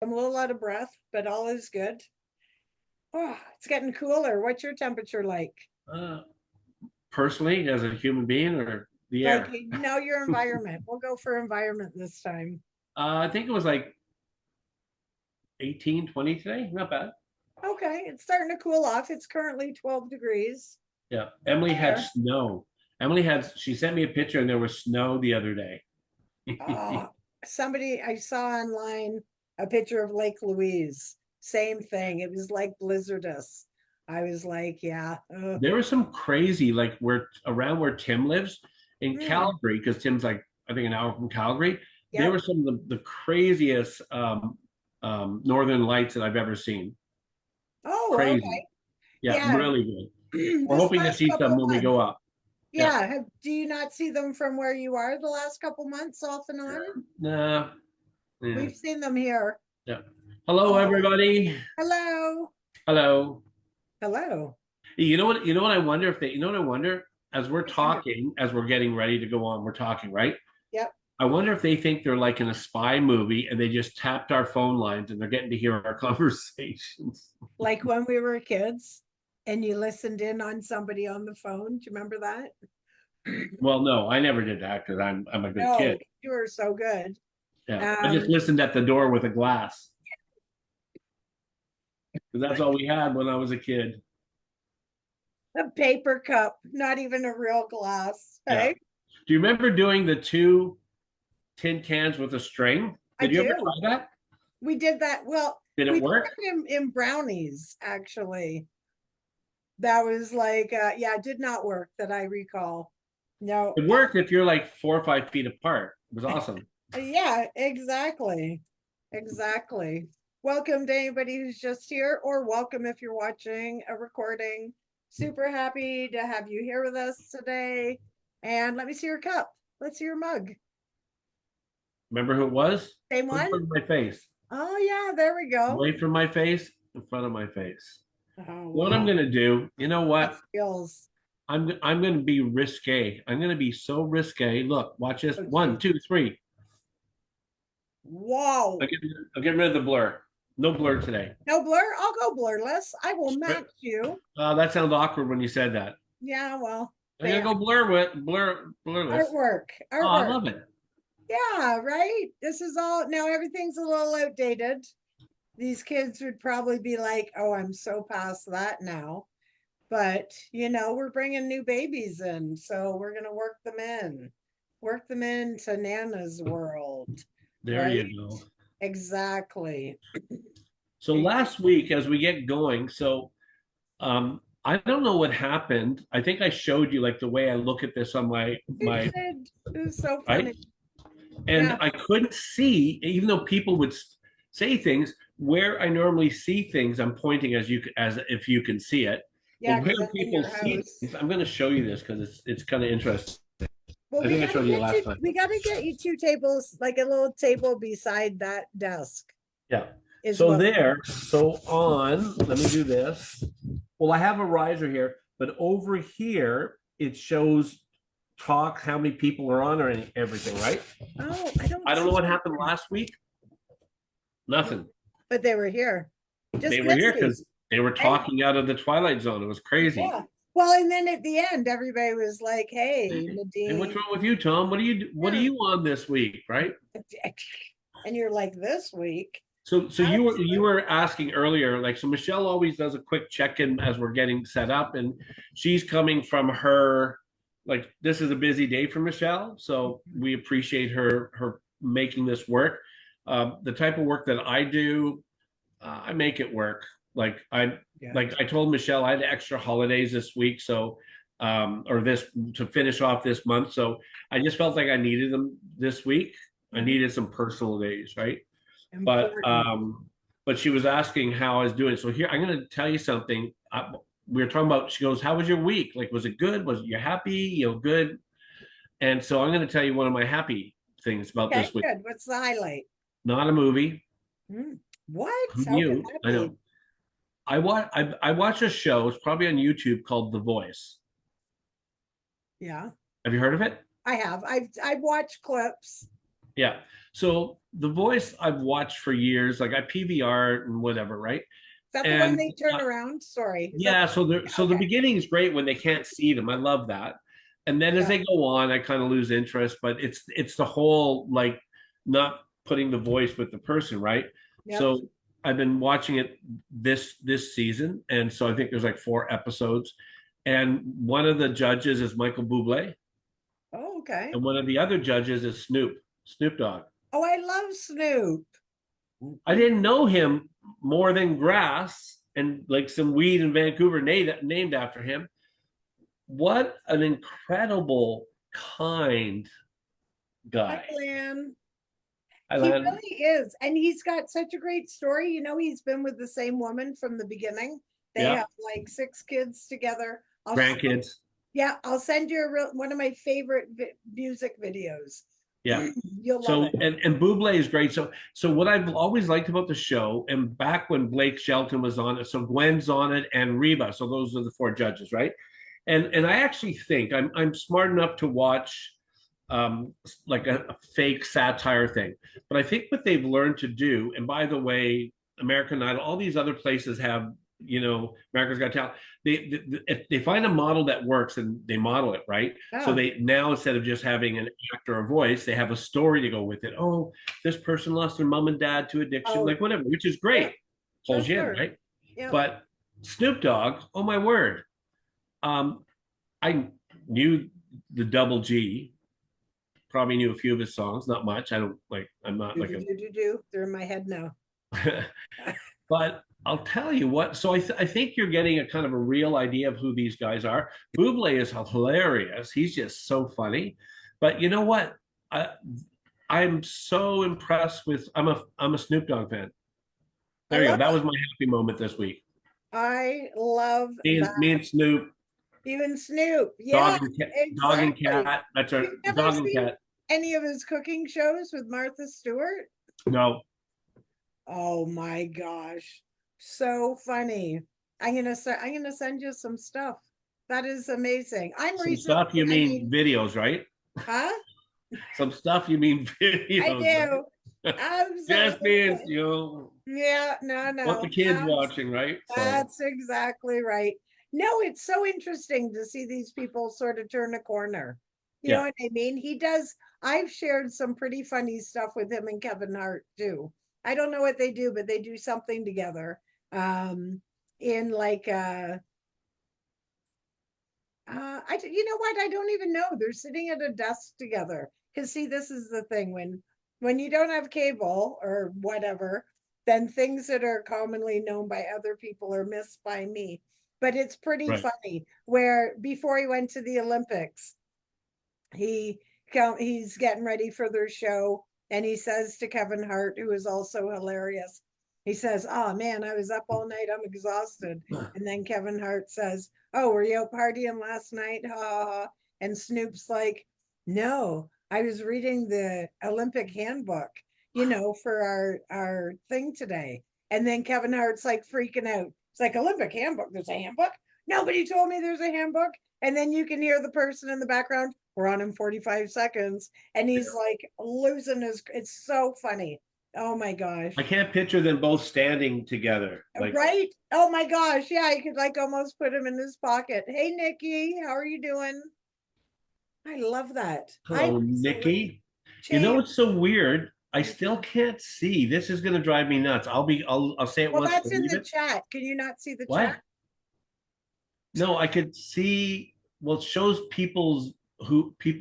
I'm a little out of breath, but all is good. Oh, it's getting cooler. What's your temperature like? Uh, Personally, as a human being, or the Like, air? no, your environment. We'll go for environment this time. I think it was like 18, 20 today. Not bad. Okay, it's starting to cool off. It's currently 12 degrees Yeah. Emily had there. snow. She sent me a picture and there was snow the other day. Oh, somebody I saw online a picture of Lake Louise. Same thing. It was like blizzardous. I was like, yeah. There was some crazy, like where around where Tim lives in Mm, Calgary, because Tim's like, I think an hour from Calgary. There yep. were some of the craziest northern lights that I've ever seen. Oh, Crazy. okay. Yeah, Yeah. really good. We're This hoping to last see couple some of when we months. go up. Yeah. Yeah. Do you not see them from where you are the last couple months off and on? Nah. Yeah. We've seen them here. Yeah. Hello, Oh, everybody. hello. Hello. Hello. You know what? You know what I wonder if they. You know what I wonder as we're I wonder. talking, as we're getting ready to go on. We're talking, right? Yep. I wonder if they think they're like in a spy movie and they just tapped our phone lines and they're getting to hear our conversations. Like when we were kids and you listened in on somebody on the phone. Do you remember that? Well, no, I never did that because I'm a good No, kid. you were so good. Yeah, I just Um, listened at the door with a glass because that's all we had when I was a kid. a paper cup, not even a real glass. Yeah. Hey, Do you remember doing the two tin cans with a string? I Did you ever do. try that? We did that. Well, Did we it did work? it in brownies, actually. That was like, yeah, it did not work that I recall. No. It worked if you're like 4 or 5 feet apart. It was awesome. Yeah, exactly. Exactly. Welcome to anybody who's just here, or welcome if you're watching a recording. Super happy to have you here with us today. And let me see your cup. Let's see your mug. Remember who it was? Same Put it in one? front of my face. Oh, yeah, there we go. Away from my face, in front of my face. Oh, What I'm wow. gonna do, you know That what? feels I'm gonna be risque. I'm gonna be so risque. Look, watch this. One, okay. two, three. Wow. I'll get rid of the blur. No blur today. No blur? I'll go blurless. I will match you. That sounds awkward when you said that. Yeah, well, I'm gonna fair. go blurless. Artwork. Oh, I Artwork. love it. Yeah, right. This is all now everything's a little outdated. These kids would probably be like, "Oh, I'm so past that now." But, we're bringing new babies in, so we're going to work them in. Work them into Nana's world, There right? you go. Exactly. So last week, as we get going, I don't know what happened. I think I showed you like the way I look at this on You my did. It was so right, funny. and Yeah. I couldn't see, even though people would say things where I normally see things. I'm pointing as if you can see it, but Yeah, where because I'm in people your see house. things, I'm going to show you this because it's kind of interesting. Well, I think I showed you last time. we gotta get you two tables, like a little table beside that desk Yeah. is So what we there, so on, let me do this. Well, I have a riser here, but over here it shows talk, how many people are on or everything, right? Oh, I don't know see what it happened here. last week. Nothing. But they were here. They Just were here missed me. because they were Right? talking out of the Twilight Zone. It was crazy. Yeah. Well, and then at the end, everybody was like, "Hey, Hey, what's Nadine," wrong with you, Tom? What are yeah. you on this week, right? And you're like, "This week." So you Absolutely. were asking earlier, like, so Michelle always does a quick check-in as we're getting set up, and she's coming from her, like, this is a busy day for Michelle, so we appreciate her making this work. The type of work that I do, I make it work. Like I Yeah. like I told Michelle I had extra holidays this week, so or this to finish off this month. So I just felt like I needed them this week. I Mhm. needed some personal days, right? But Important. um, but she was asking how I was doing. So here I'm going to tell you something. We were talking about. She goes, "How was your week? Like, was it good? Was you happy? Good?" And so I'm going to tell you one of my happy things about Okay, this week. good. What's the highlight? Not a movie. What? Who How could knew? that I be? know. I watch a show. It's probably on YouTube called The Voice. Yeah, Have you heard of it? I have. I've watched clips. Yeah. So The Voice I've watched for years, like I PVR and whatever, right? Is that the one And they turn around? Sorry. Is that yeah, so the okay? beginning is great when they can't see them. I love that. And then as Yeah. they go on, I kind of lose interest, but it's the whole like not putting the voice with the person, right? Yep. So I've been watching it this season, and so I think there's like 4 episodes. And one of the judges is Michael Bublé, Oh, okay. and one of the other judges is Snoop Dogg. Oh, I love Snoop. I didn't know him more than grass and like some weed in Vancouver named after him. What an incredible, kind Hi, guy. Glenn. I He land really is. And he's got such a great story. You know, he's been with the same woman from the beginning. They yeah, have like 6 kids together. grandkids. Yeah, I'll send you one of my favorite music videos. Yeah. You'll love So it. and Buble is great. So what I've always liked about the show, and back when Blake Shelton was on it, so Gwen's on it and Reba. So those are the 4 judges, right? And I actually think I'm smart enough to watch like a fake satire thing. But I think what they've learned to do, and by the way, American Idol, all these other places have, America's Got Talent. They find a model that works and they model it, right? So Oh, they now, instead of just having an actor or voice, they have a story to go with it. Oh, this person lost their mom and dad to addiction, oh, like whatever, which is yeah, great. for Pulls you in, sure. right? Yeah. But Snoop Dogg, oh my word. Um, I knew the Double G, probably knew a few of his songs, not much. I'm not Do, like do, do, do, do. They're in my head now. a, but I'll tell you what. So I think you're getting a kind of a real idea of who these guys are. Buble is hilarious. He's just so funny. But you know what? I'm so impressed with. I'm a Snoop Dogg fan. I There you go. love That it. was my happy moment this week. I love Me that. and Snoop, Even Snoop. Yeah, dog and exactly. cat. That's our You've never dog and seen cat. any of his cooking shows with Martha Stewart? No, Oh my gosh. So funny. I'm gonna send you some stuff. That is amazing. I'm some recently, stuff you I mean mean, videos, right? huh? Some stuff you mean I videos, do. right? Just means Absolutely. Yeah, no, what the no. kids watching, right? So That's exactly right. No, it's so interesting to see these people sort of turn a corner. You know yeah, what I mean? He does. I've shared some pretty funny stuff with him and Kevin Hart too. I don't know what they do, but they do something together. In like you know what? I don't even know. They're sitting at a desk together. Because see, this is the thing when you don't have cable or whatever, then things that are commonly known by other people are missed by me. But it's pretty right. funny. Where before he went to the Olympics, he he's getting ready for their show, and he says to Kevin Hart, who is also hilarious, he says, "Oh man, I was up all night, I'm exhausted." And then Kevin Hart says, "Oh, were you out partying last night, ha ha ha?" And Snoop's like, "No, I was reading the Olympic handbook, for our thing today." And then Kevin Hart's like freaking out. It's like, Olympic handbook, there's a handbook? Nobody told me there's a handbook. And then you can hear the person in the background, we're on in 45 seconds. And he's like losing it's so funny. Oh my gosh. I can't picture them both standing together. Like, Right? Oh my gosh. Yeah, I could like almost put him in his pocket. Hey, Nikki, how are you doing? I love that. I hello, recently Nikki. You know changed. what's so weird? I still can't see. This is gonna drive me nuts. I'll say it Well, once that's and in leave the it. chat. Can you not see the chat? What? No, I could see. Well, it shows people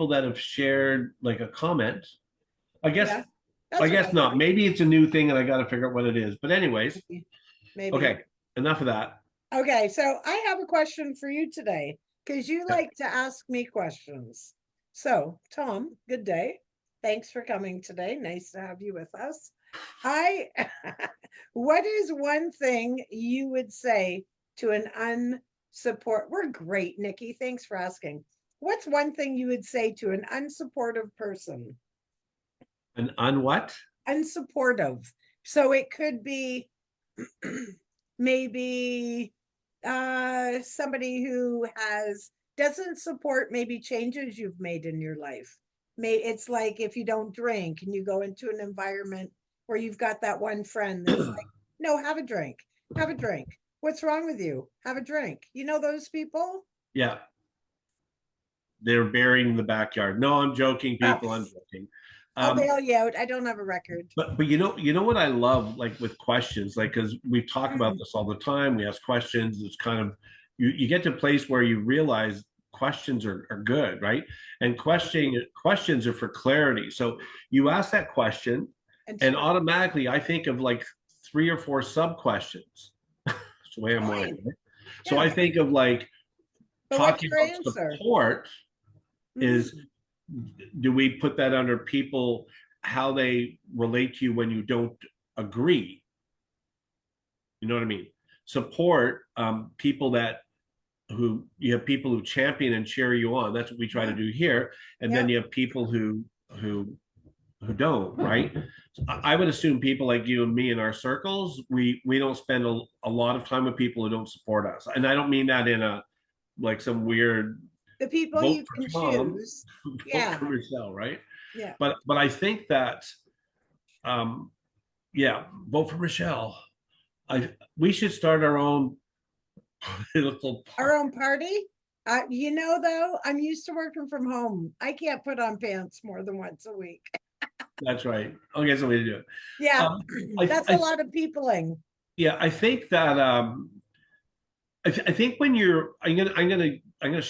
that have shared like a comment. I guess Yeah, I that's guess okay. not. Maybe it's a new thing and I got to figure out what it is. But anyways, Maybe. Maybe. okay, enough of that. Okay, so I have a question for you today because you Yeah. like to ask me questions. So, Tom, good day. Thanks for coming today. Nice to have you with us. I, what is one thing you would say to an unsupport? We're great, Nikki. Thanks for asking. What's one thing you would say to an unsupportive person? And on what? Unsupportive. So it could be maybe somebody who has doesn't support maybe changes you've made in your life. it's like if you don't drink and you go into an environment where you've got that one friend that's like, no, have a drink, have a drink. What's wrong with you? Have a drink. You know those people? Yeah, they're burying in the backyard. No, I'm joking, Oh, people. I'm joking. I'll Um, bail you out. I don't have a record. but you know what I love, like with questions, like because we talk about Mm, this all the time. We ask questions. It's kind of you get to a place where you realize questions are good, right? And questions are for clarity. So you ask that question, and and true. automatically I think of like 3 or 4 sub questions. That's the way I'm wired. Fine. Right? So Yeah. I think of like But what's talking your about answer? support is, Mhm. do we put that under people, how they relate to you when you don't agree? You know what I mean? Support, people that who you have people who champion and cheer you on. That's what we try to Yeah. do here. And then Yeah. you have people who who don't, right? I would assume people like you and me in our circles, we don't spend a lot of time with people who don't support us. And I don't mean that in a like some weird The people vote you can for Tom, choose. vote Yeah. for Michelle, right? Yeah. But I think that um yeah, vote for Michelle. I we should start our own political Our party. own party. You know, though, I'm used to working from home. I can't put on pants more than once a week. That's right. Okay, so we do it. Yeah, Um, I, that's a I lot of peopling. yeah, I think that I think when you're I'm gonna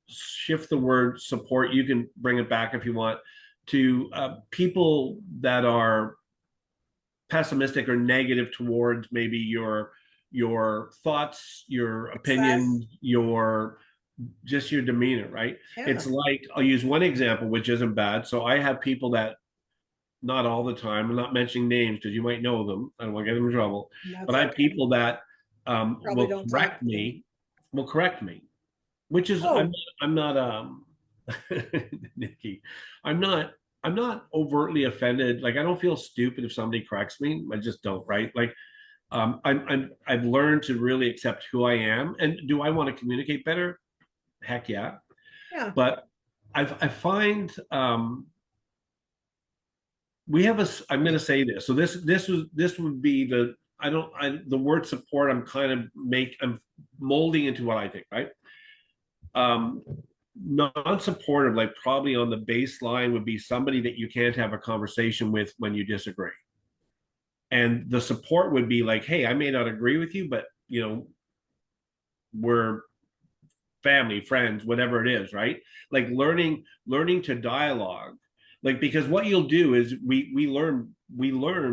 shift the word support. You can bring it back if you want to people that are pessimistic or negative towards maybe your thoughts, your Success. opinions, your just your demeanor, right? Yeah, It's like I'll use one example, which isn't bad. So I have people that not all the time, I'm not mentioning names because you might know them. I don't want to get them in trouble. But that's I have okay. people that Probably don't talk to you. will correct me, which is Oh, I'm not Nikki, I'm not I'm not overtly offended. Like I don't feel stupid if somebody corrects me. I just don't, right? Like I've learned to really accept who I am. And do I want to communicate better? Heck yeah. yeah, But I find we have a I'm going to say this. So this would be the I don't I the word support I'm kind of I'm molding into what I think, right? Um non-supportive, like probably on the baseline would be somebody that you can't have a conversation with when you disagree. And the support would be like, hey, I may not agree with you, but you know, we're family, friends, whatever it is, right? Like learning to dialogue. Like because what you'll do is we learn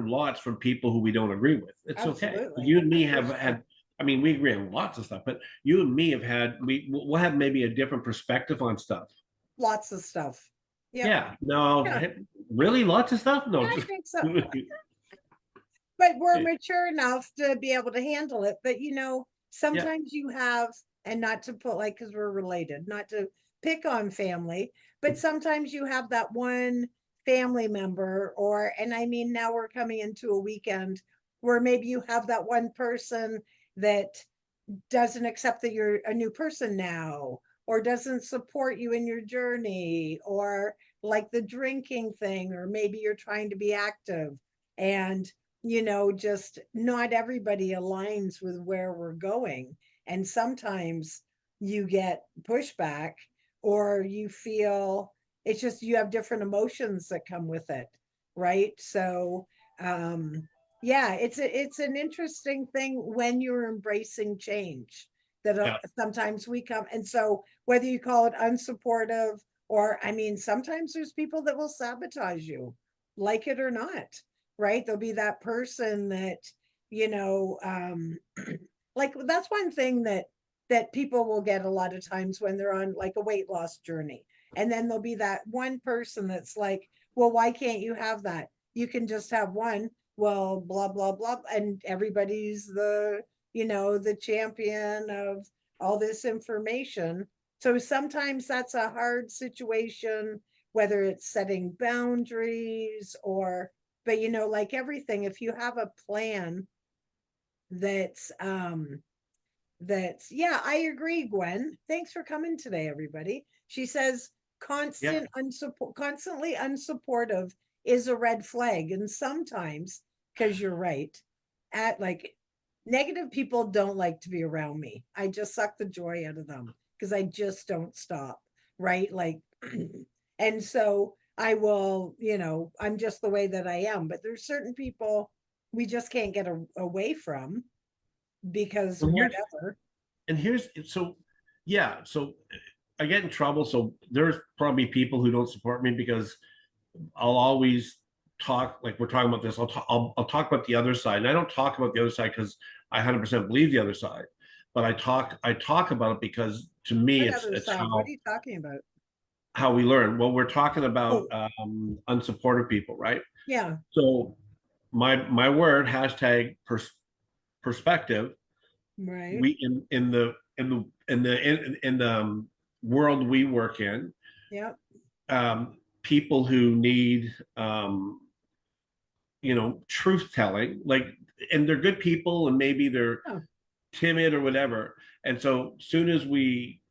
lots from people who we don't agree with. It's okay. absolutely. You and me For have sure. had I mean, we agree on lots of stuff, but you and me have had we'll have maybe a different perspective on stuff. Lots of stuff. Yep. Yeah. No, Yeah, really lots of stuff? No, yeah, I just think so. But we're okay. mature enough to be able to handle it. But Yeah. sometimes you have, and not to put like, because we're related, not to pick on family, but sometimes you have that one family member, and I mean, now we're coming into a weekend where maybe you have that one person that doesn't accept that you're a new person now, or doesn't support you in your journey, or like the drinking thing, or maybe you're trying to be active and just not everybody aligns with where we're going. And sometimes you get pushback, or you feel it's just you have different emotions that come with it, right? So um yeah, it's an interesting thing when you're embracing change that Yeah. sometimes we come. And so whether you call it unsupportive, or I mean, sometimes there's people that will sabotage you, like it or not, right? There'll be that person that you know um like that's one thing that people will get a lot of times when they're on like a weight loss journey. And then there'll be that one person that's like, well, why can't you have that? You can just have one. Well, blah blah blah, and everybody's the champion of all this information. So sometimes that's a hard situation, whether it's setting boundaries, or but like everything, if you have a plan that's yeah, I agree, Gwen. Thanks for coming today, everybody. She says constantly unsupportive is a red flag. And sometimes, because you're right, at like negative people don't like to be around me. I just suck the joy out of them because I just don't stop. Right. Like, and so I will, I'm just the way that I am. But there's certain people we just can't get away from because And whatever. here's so yeah, so I get in trouble. So there's probably people who don't support me because I'll always talk like we're talking about this. I'll talk about the other side, and I don't talk about the other side because I 100% believe the other side, but I talk about it because to me What it's other it's side? What are you talking about? how we learn. Well, we're talking about Oh, unsupported people, right? yeah, So my word hashtag perspective. right. We in the world we work in, Yeah, people who need truth telling, like, and they're good people, and maybe they're oh, timid or whatever. And so soon as we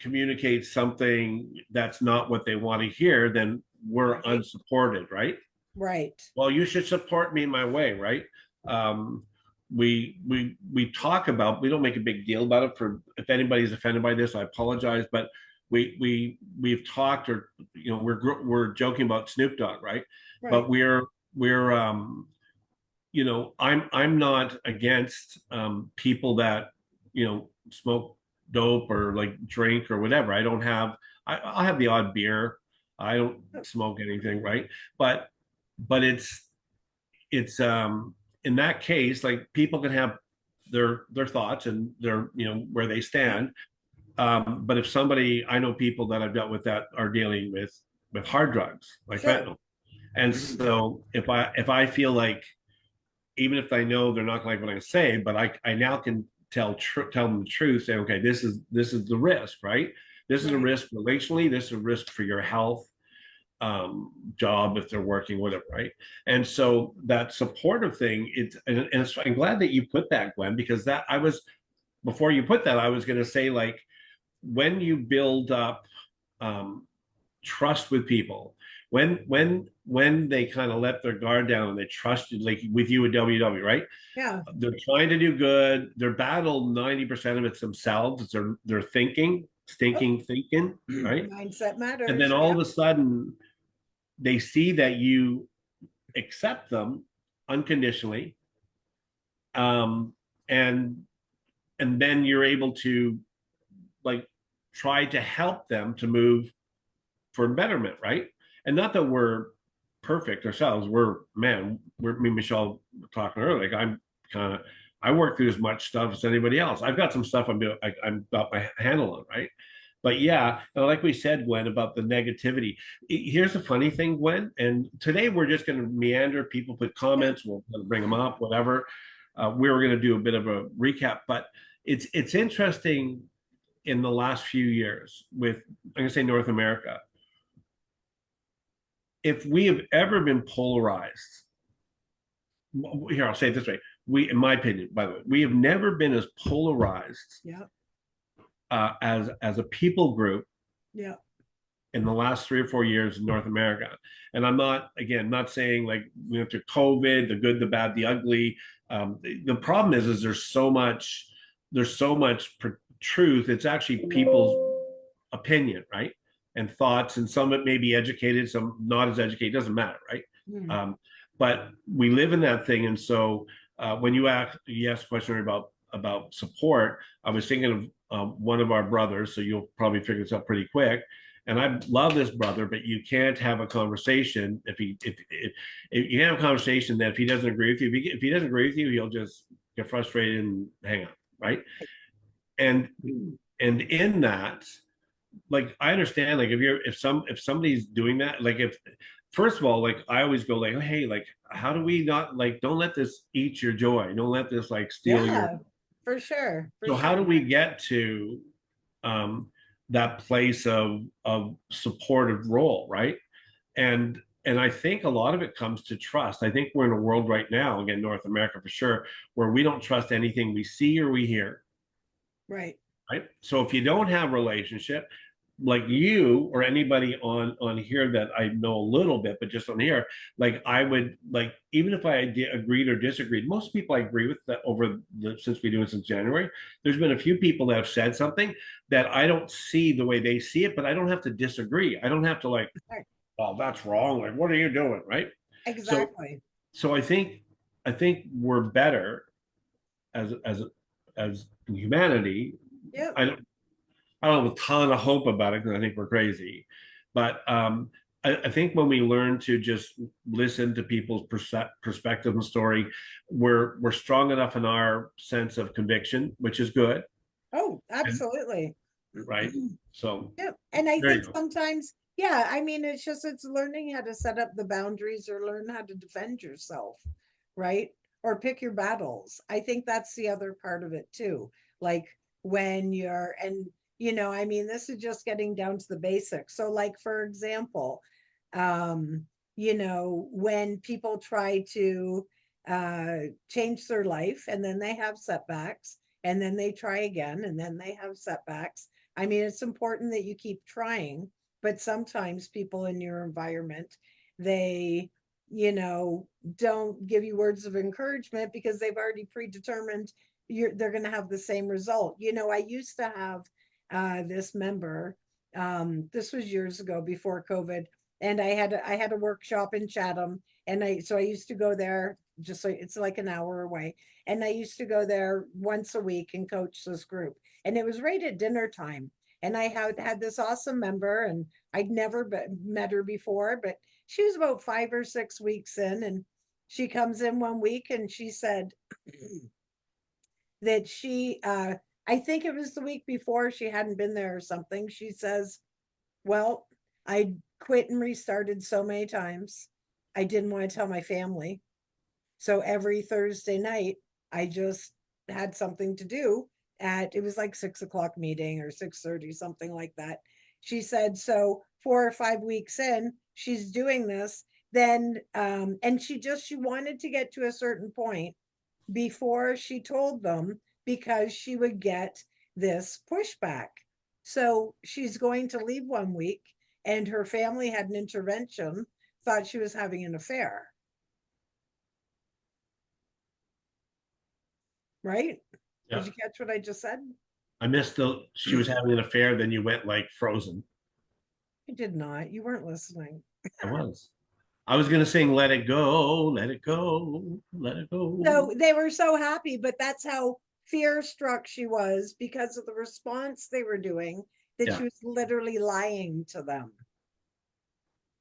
communicate something that's not what they want to hear, then we're right, unsupported, right? right, Well, you should support me in my way, right? Um, we talk about, we don't make a big deal about it. For if anybody's offended by this, I apologize, but we've talked, or we're joking about Snoop Dogg, right? But right. we're I'm not against people that smoke dope or like drink or whatever. I don't have I'll have the odd beer. I don't smoke anything, right? But it's in that case, like, people can have their thoughts and their where they stand. But if somebody, I know people that I've dealt with that are dealing with hard drugs like Sure. fentanyl. And so if I feel like, even if I know they're not like what I say, but I now can tell them the truth, say, okay, this is the risk, right? This is a Right. risk relationally, this is a risk for your health, job, if they're working, whatever, right? And so that supportive thing, I'm glad that you put that, Gwen, because that I was before you put that, I was going to say, like, when you build up um, trust with people, when they kind of let their guard down and they trust you, like with you at WW, right? Yeah. They're trying to do good. Their battle, 90% of it's themselves. It's their thinking, Oh, stinking thinking, right? mindset And then matters. all Yeah. of a sudden, they see that you accept them unconditionally, um, and then you're able to, like, try to help them to move for betterment, right? And not that we're perfect ourselves. Me and Michelle were talking earlier. Like, kind of, I work through as much stuff as anybody else. I've got some stuff I'm got my handle on, right? But yeah, like we said, Gwen, about the negativity. Here's the funny thing, Gwen, and today we're just going to meander. People put Yeah. comments, we'll bring them up, whatever. We were going to do a bit of a recap, but it's interesting in the last few years with, I'm going to say, North America. If we have ever been polarized, here, I'll say it this way: in my opinion, by the way, we have never been as polarized Yeah. as a people group Yeah. in the last 3 or 4 years in North America. And I'm not, again, not saying like we went through COVID, the good, the bad, the ugly. The problem is there's so much truth. It's actually people's opinion, right? And thoughts, and some of it may be educated, some not as educated. It doesn't matter, right? Hmm. But we live in that thing, and so when you asked a question about support, I was thinking of one of our brothers. So you'll probably figure this out pretty quick. And I love this brother, but you can't have a conversation if you have a conversation that if he doesn't agree with you, if he doesn't agree with you, he'll just get frustrated and hang up, right? And in that, like, I understand, like, if somebody's doing that, like, if first of all, like, I always go like, hey, like, how do we not, like, don't let this eat your joy, don't let this like steal your. Yeah. For sure. For So how do sure. we get to um that place of supportive role, right? And I think a lot of it comes to trust. I think we're in a world right now, again, North America for sure, where we don't trust anything we see or we hear, Right. right? So if you don't have a relationship, like you or anybody on here that I know a little bit, but just on here, like I would like even if I agreed or disagreed, most people I agree with that over the since we do it since January. There's been a few people that have said something that I don't see the way they see it, but I don't have to disagree. I don't have to like, Right. oh, that's wrong. Like, what are you doing, right? So Exactly. so I think we're better as humanity. Yep. I don't have a ton of hope about it because I think we're crazy. But I think when we learn to just listen to people's perspective and story, we're strong enough in our sense of conviction, which is good, Oh, and, absolutely. right? So Yep. And I there you think go. sometimes, yeah, I mean, it's learning how to set up the boundaries or learn how to defend yourself, right? Or pick your battles. I think that's the other part of it too. Like when you're, and I mean, this is just getting down to the basics. So, like, for example, um, when people try to uh change their life and then they have setbacks and then they try again and then they have setbacks. I mean, it's important that you keep trying, but sometimes people in your environment, they, you know, don't give you words of encouragement because they've already predetermined they're going to have the same result. I used to have this member. This was years ago before COVID, and I had a workshop in Chatham, and I used to go there just so it's like an hour away, and I used to go there once a week and coach this group, and it was right at dinner time. And I had this awesome member, and I'd never met her before, but she was about 5 or 6 weeks in, and she comes in one week and she said that I think it was the week before she hadn't been there or something. She says, well, I quit and restarted so many times. I didn't want to tell my family. So every Thursday night, I just had something to do it was like 6 o'clock meeting or 6:30, something like that. She said, so 4 or 5 weeks in, she's doing this. Then, and she wanted to get to a certain point before she told them because she would get this pushback. So she's going to leave one week, and her family had an intervention, thought she was having an affair. Right? Did Yeah, you catch what I just said? I missed the. She was having an affair. Then you went like frozen. I did not. You weren't listening. I was. I was gonna sing "Let It Go, Let It Go, Let It Go." So they were so happy, but that's how fear struck she was because of the response they were doing, that Yeah, she was literally lying to them.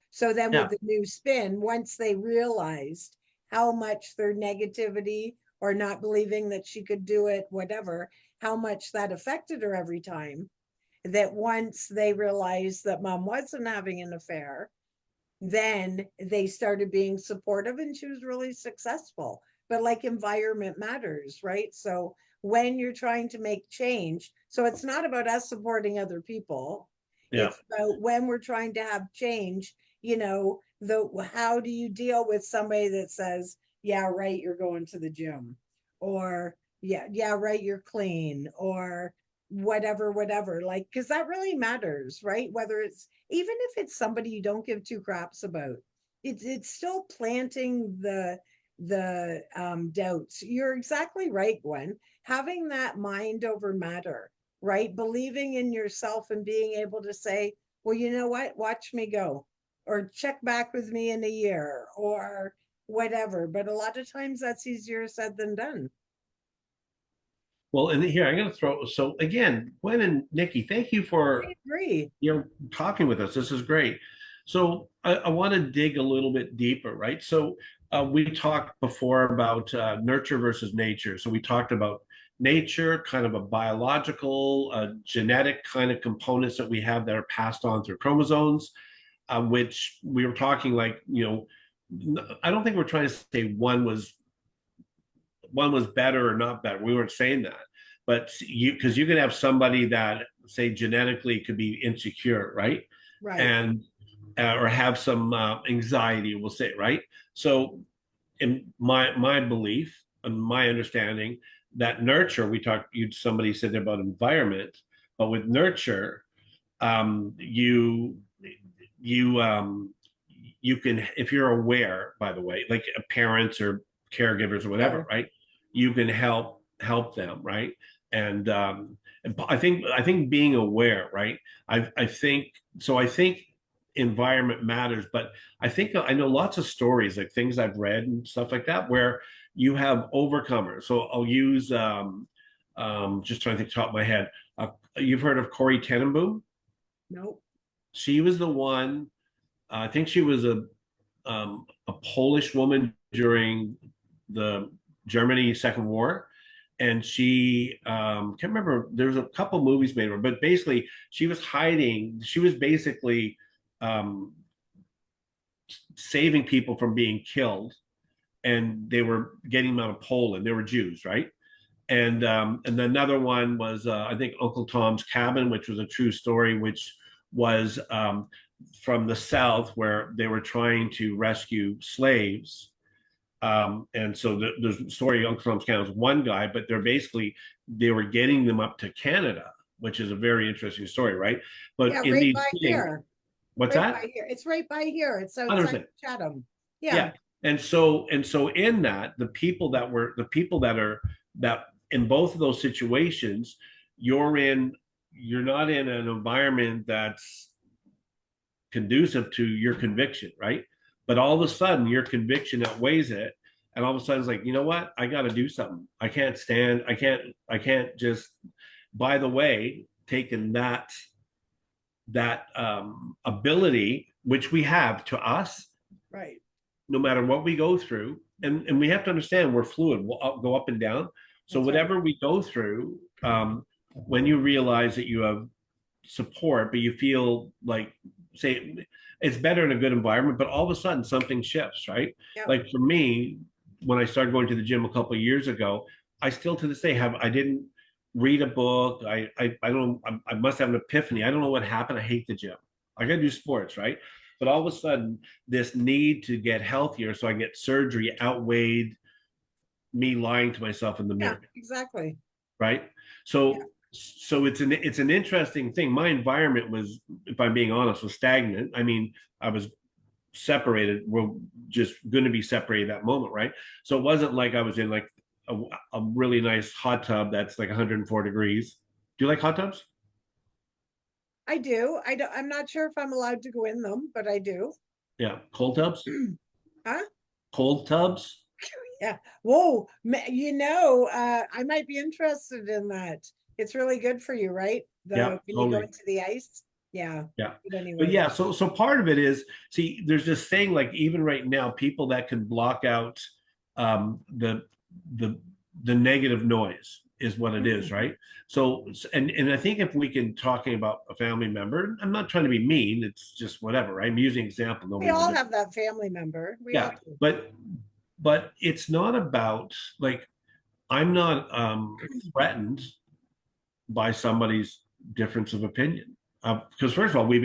So then yeah. with the new spin, once they realized how much their negativity or not believing that she could do it, whatever, how much that affected her every time, that once they realized that mom wasn't having an affair, then they started being supportive and she was really successful. But like environment matters, right? So when you're trying to make change, so it's not about us supporting other people, Yeah. it's about when we're trying to have change, the how do you deal with somebody that says, yeah, right, you're going to the gym, or yeah, right, you're clean, or whatever, like, because that really matters, right? Whether it's, even if it's somebody you don't give two craps about, it's still planting the doubts. You're exactly right, Gwen. Having that mind over matter, right? Believing in yourself and being able to say, well, you know what? Watch me go, or check back with me in a year, or whatever. But a lot of times that's easier said than done. Well, and here I'm going to throw. So again, Gwen and Nikki, thank you I for agree. talking with us. This is great. So I want to dig a little bit deeper, right? So we talked before about nurture versus nature. So we talked about nature, kind of a biological, genetic kind of components that we have that are passed on through chromosomes, which we were talking like, I don't think we're trying to say one was better or not better. We weren't saying that, but because you could have somebody that say genetically could be insecure, right? Right. And or have some anxiety, we'll say, right? So, in my belief and my understanding, that nurture we talked, somebody said about environment, but with nurture, you you you can, if you're aware, by the way, like parents or caregivers or whatever, Sure. right? You can help them, right? And I think being aware, right? I think so. I think environment matters, but I know lots of stories, like things I've read and stuff like that, where you have overcomers. So I'll use just trying to think top of my head. You've heard of Corey Tenenbaum? Nope. She was the one. I think she was a Polish woman during the Germany Second War, and she can't remember. There's a couple movies made of her, but basically she was hiding. She was basically um, saving people from being killed, and they were getting them out of Poland. They were Jews, right? And another one was I think Uncle Tom's Cabin, which was a true story, which was from the South where they were trying to rescue slaves. And so the story Uncle Tom's Cabin was one guy, but they were getting them up to Canada, which is a very interesting story, right? But Yeah, in right these by things, here. what's Right that? by here. It's right by here. It's outside 100%. Chatham. Yeah. Yeah. And so in that, the people that in both of those situations, you're not in an environment that's conducive to your conviction, right? But all of a sudden your conviction outweighs it. And all of a sudden it's like, you know what? I got to do something. I can't just, by the way, taking that ability, which we have to us, Right. no matter what we go through. And we have to understand we're fluid. We'll go up and down. So That's right. whatever we go through, when you realize that you have support, but you feel like, say, it's better in a good environment, but all of a sudden something shifts, right? Yeah. Like for me, when I started going to the gym a couple of years ago, I still to this day I didn't read a book. I don't, I must have an epiphany. I don't know what happened. I hate the gym. I got to do sports, right? But all of a sudden, this need to get healthier so I get surgery outweighed me lying to myself in the Yeah, mirror, exactly. right? Yeah. So it's an interesting thing. My environment was, if I'm being honest, was stagnant. I mean, I was separated. We're just going to be separated that moment, right? So it wasn't like I was in like a, a really nice hot tub that's like 104 degrees. Do you like hot tubs? I do. I'm not sure if I'm allowed to go in them, but I do. Yeah, cold tubs. Huh? Cold tubs. Yeah. Whoa. I might be interested in that. It's really good for you, right? Yeah, When you go totally. into the ice. Yeah. Yeah. But But anyway. yeah, so part of it is, see, there's this thing, like even right now, people that can block out um the the the negative noise is what it is, Mhm. right? So and I think if we can, talking about a family member, I'm not trying to be mean, it's just whatever, right? I'm using an example, We nobody all would. have that family member. We all Yeah, do. but it's not about, like, I'm not threatened by somebody's difference of opinion. Because first of all, we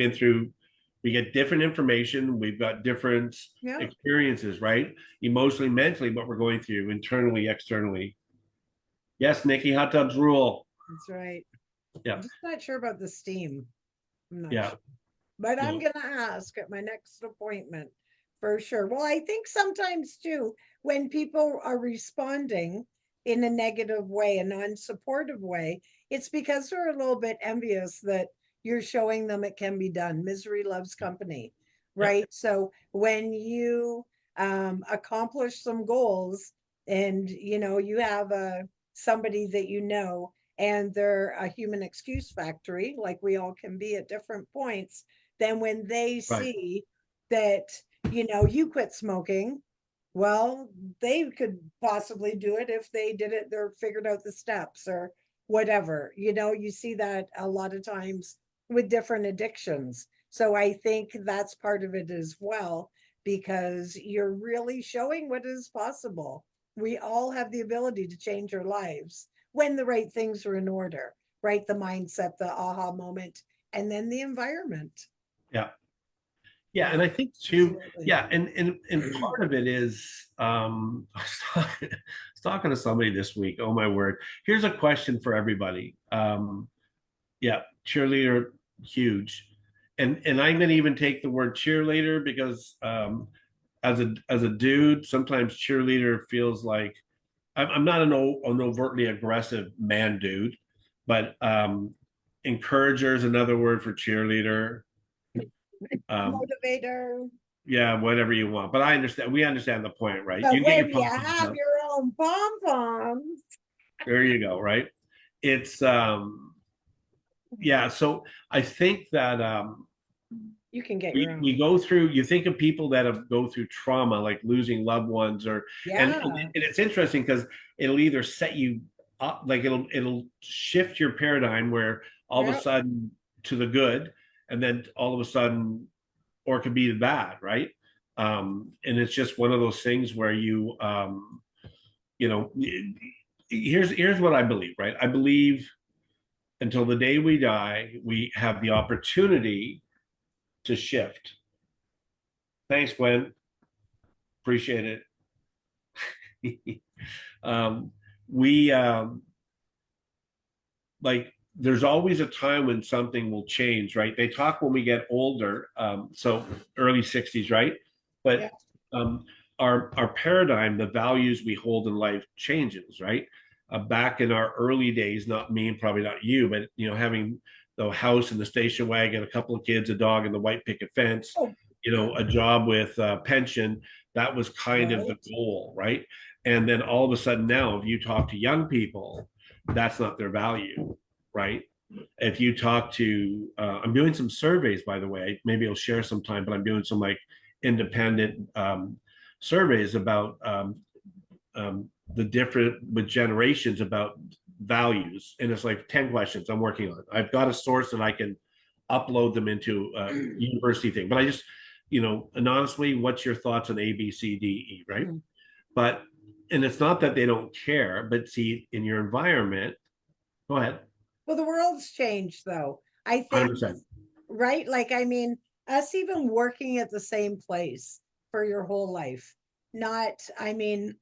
get different information, we've got different Yeah, experiences, right? Emotionally, mentally, what we're going through internally, externally. Yes, Nikki, hot tubs rule. that's right. I'm Yeah, just not sure about the steam. I'm not yeah, sure. But I'm no, gonna ask at my next appointment for sure. Well, I think sometimes too, when people are responding in a negative way, a non-supportive way, it's because they're a little bit envious that you're showing them it can be done. Misery loves company, yeah, right? So when you accomplish some goals and you have somebody that and they're a human excuse factory, like we all can be at different points, then when they right. see that you quit smoking, well, they could possibly do it if they did it, they're figured out the steps or whatever. You see that a lot of times with different addictions. So I think that's part of it as well, because you're really showing what is possible. We all have the ability to change our lives when the right things are in order, right? The mindset, the aha moment, and then the environment. Yeah, yeah, Yeah, and I think too, absolutely. yeah, and part of it is, I was talking to somebody this week. Oh my word! Here's a question for everybody. Yeah, cheerleader. huge. And I'm going to even take the word cheerleader because as a dude, sometimes cheerleader feels like I'm not an overtly aggressive man dude, but encourager is another word for cheerleader. Um, Motivator. yeah, whatever you want. But I understand. We understand the point, right? But You get your when you pom poms have up. your own pom poms, There you go. Right. It's yeah. So I think that you can get your we own. go through. You think of people that have go through trauma, like losing loved ones, or and Yeah. it's interesting because it'll either set you up, like it'll shift your paradigm where all of a Yep. sudden to the good, and then all of a sudden, or it could be the bad, right? And it's just one of those things where you know, here's what I believe, right? I believe until the day we die, we have the opportunity to shift. Thanks, Gwen. Appreciate it. um, we like there's always a time when something will change, right? They talk when we get older, so early 60s, right? Yeah. But our paradigm, the values we hold in life changes, right? Back in our early days, not me and probably not you, but having the house and the station wagon, a couple of kids, a dog, and the white picket fence, Oh, yeah. a job with pension, that was kind of the Right. goal, right? And then all of a sudden now, if you talk to young people, that's not their value, right? If you talk to, I'm doing some surveys, by the way, maybe I'll share sometime, but I'm doing some like independent surveys about the different with generations about values. And it's like 10 questions I'm working on. I've got a source that I can upload them into a university thing, but I just, and honestly, what's your thoughts on A, B, C, D, E, right? But, and it's not that they don't care, but see, in your environment, go ahead. Well, the world's changed though. I think, 100%. right? Like, I mean, us even working at the same place for your whole life. Not, I mean,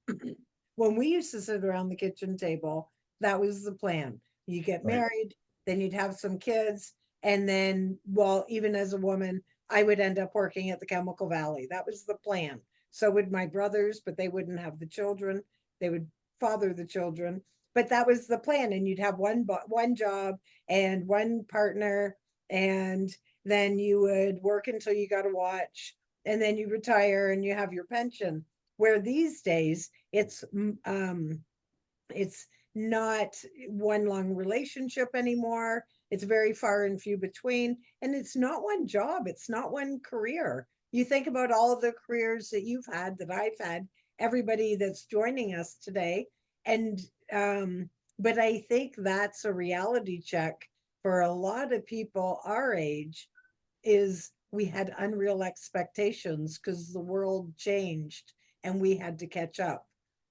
when we used to sit around the kitchen table, that was the plan. You get Right. married, then you'd have some kids, and then, well, even as a woman, I would end up working at the Chemical Valley. That was the plan. So would my brothers, but they wouldn't have the children. They would father the children, but that was the plan. And you'd have one job and one partner, and then you would work until you got a watch, and then you retire and you have your pension. Where these days it's not one long relationship anymore. It's very far and few between, and it's not one job, it's not one career. You think about all of the careers that you've had, that I've had, everybody that's joining us today, and but I think that's a reality check for a lot of people our age, is we had unreal expectations because the world changed and we had to catch up,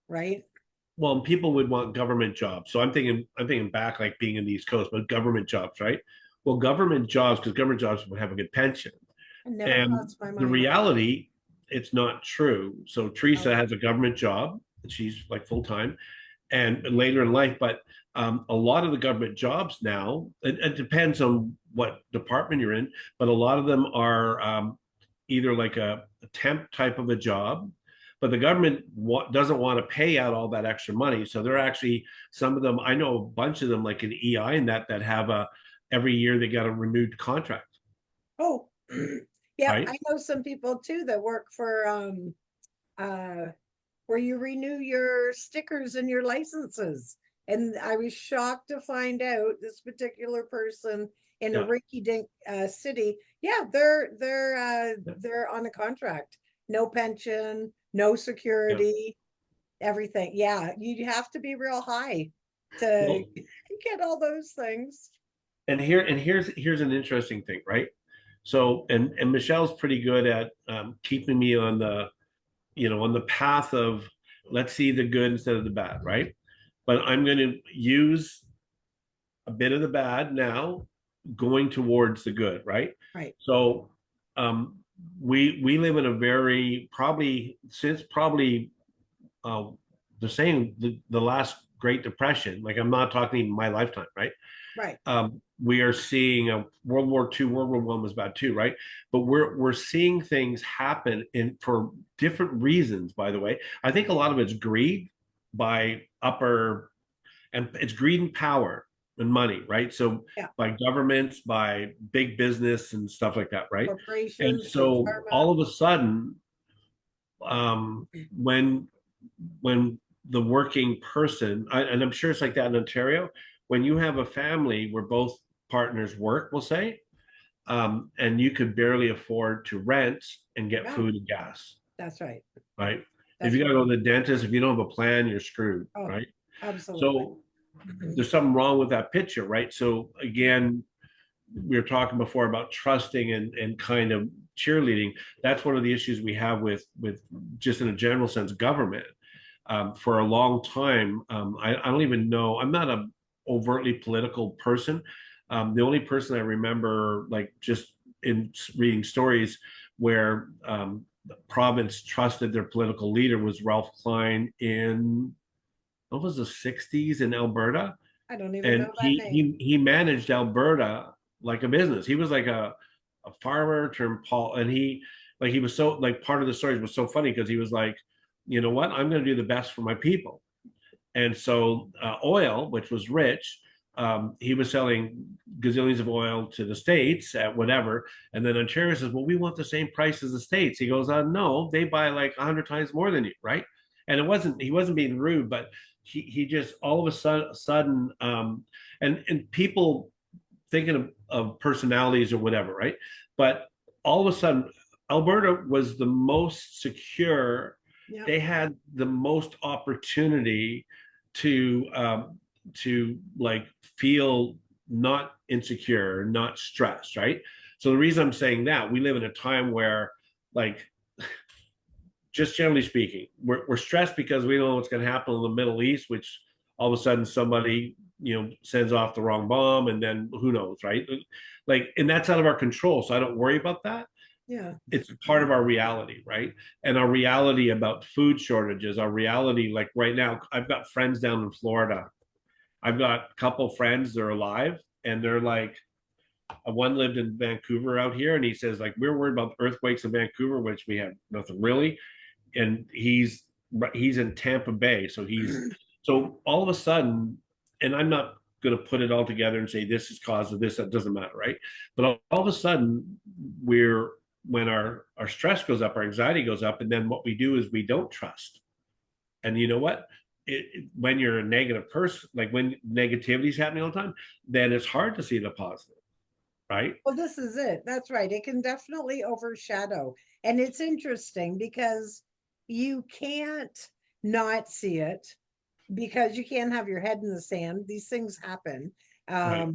right? Well, people would want government jobs. So I'm thinking back, like being in the East Coast, but government jobs, right? Well, government jobs, because government jobs would have a good pension. It never And crossed my the mind. reality, it's not true. So Oh, Teresa has a government job. She's like full time and later in life, but a lot of the government jobs now, it depends on what department you're in, but a lot of them are either like a temp type of a job, but the government doesn't want to pay out all that extra money. So they're actually, some of them, I know a bunch of them like an EI and that have every year they got a renewed contract, oh, yeah, right? I know some people too that work for uh where you renew your stickers and your licenses. And I was shocked to find out this particular person in a Yeah. rinky-dink city, yeah, Yeah. they're on a contract, no pension, no Yeah. security, everything. Yeah, you have to be real high to Well, get all those things. and here's an interesting thing, right? So and Michelle's pretty good at keeping me on the path of let's see the good instead of the bad, right? But I'm going to use a bit of the bad now, going towards the good, right? Right. So um, we live in a very probably since probably uh, the last Great Depression, like I'm not talking even my lifetime, right? Right. We are seeing a World War II, World War One was bad too, right? But we're seeing things happen in for different reasons, by the way. I think a lot of it's greed by upper, and it's greed and power and money, right? So Yeah. by governments, by big business and stuff like that, right? And Corporations, big so pharma. all of a sudden, um, when the working person, and I'm sure it's like that in Ontario, when you have a family where both partners work, we'll say, and you could barely afford to rent and get Yeah, food and gas, that's right. right? If That's you got to right. go to the dentist, if you don't have a plan, you're screwed, Oh, right? absolutely. So there's something wrong with that picture, right? So again, we were talking before about trusting and kind of cheerleading. That's one of the issues we have with just in a general sense government. For a long time, I don't even know. I'm not a overtly political person. The only person I remember, like just in reading stories where the province trusted their political leader, was Ralph Klein in what was the 60s in Alberta, I don't even and know that name. he managed Alberta like a business. He was like a farmer turned Paul, and he was so like part of the story was so funny because he was like, you know what, I'm going to do the best for my people. And so oil, which was rich, he was selling gazillions of oil to the states at whatever, and then Ontario says, well, we want the same price as the states. He goes, no, they buy like 100 times more than you, right? And he wasn't being rude, but he just all of a sudden, and people thinking of personalities or whatever, right? But all of a sudden, Alberta was the most secure. Yeah. They had the most opportunity to like feel not insecure, not stressed, right? So the reason I'm saying that, we live in a time where, like, just generally speaking, we're stressed because we don't know what's going to happen in the Middle East, which all of a sudden somebody sends off the wrong bomb, and then who knows, right? Like, and that's out of our control, so I don't worry about that. Yeah. It's part of our reality, right? And our reality about food shortages, our reality, like right now, I've got friends down in Florida. I've got a couple friends, they're alive, and they're like, one lived in Vancouver out here, and he says, like, we're worried about earthquakes in Vancouver, which we have nothing really. And he's in Tampa Bay, so all of a sudden, and I'm not going to put it all together and say this is cause of this, that doesn't matter, right? But all of a sudden, when our stress goes up, our anxiety goes up, and then what we do is we don't trust. And you know what? When you're a negative person, like when negativity is happening all the time, then it's hard to see the positive, right? Well, this is it. That's right. It can definitely overshadow. And it's interesting because you can't not see it because you can't have your head in the sand. These things happen. Right.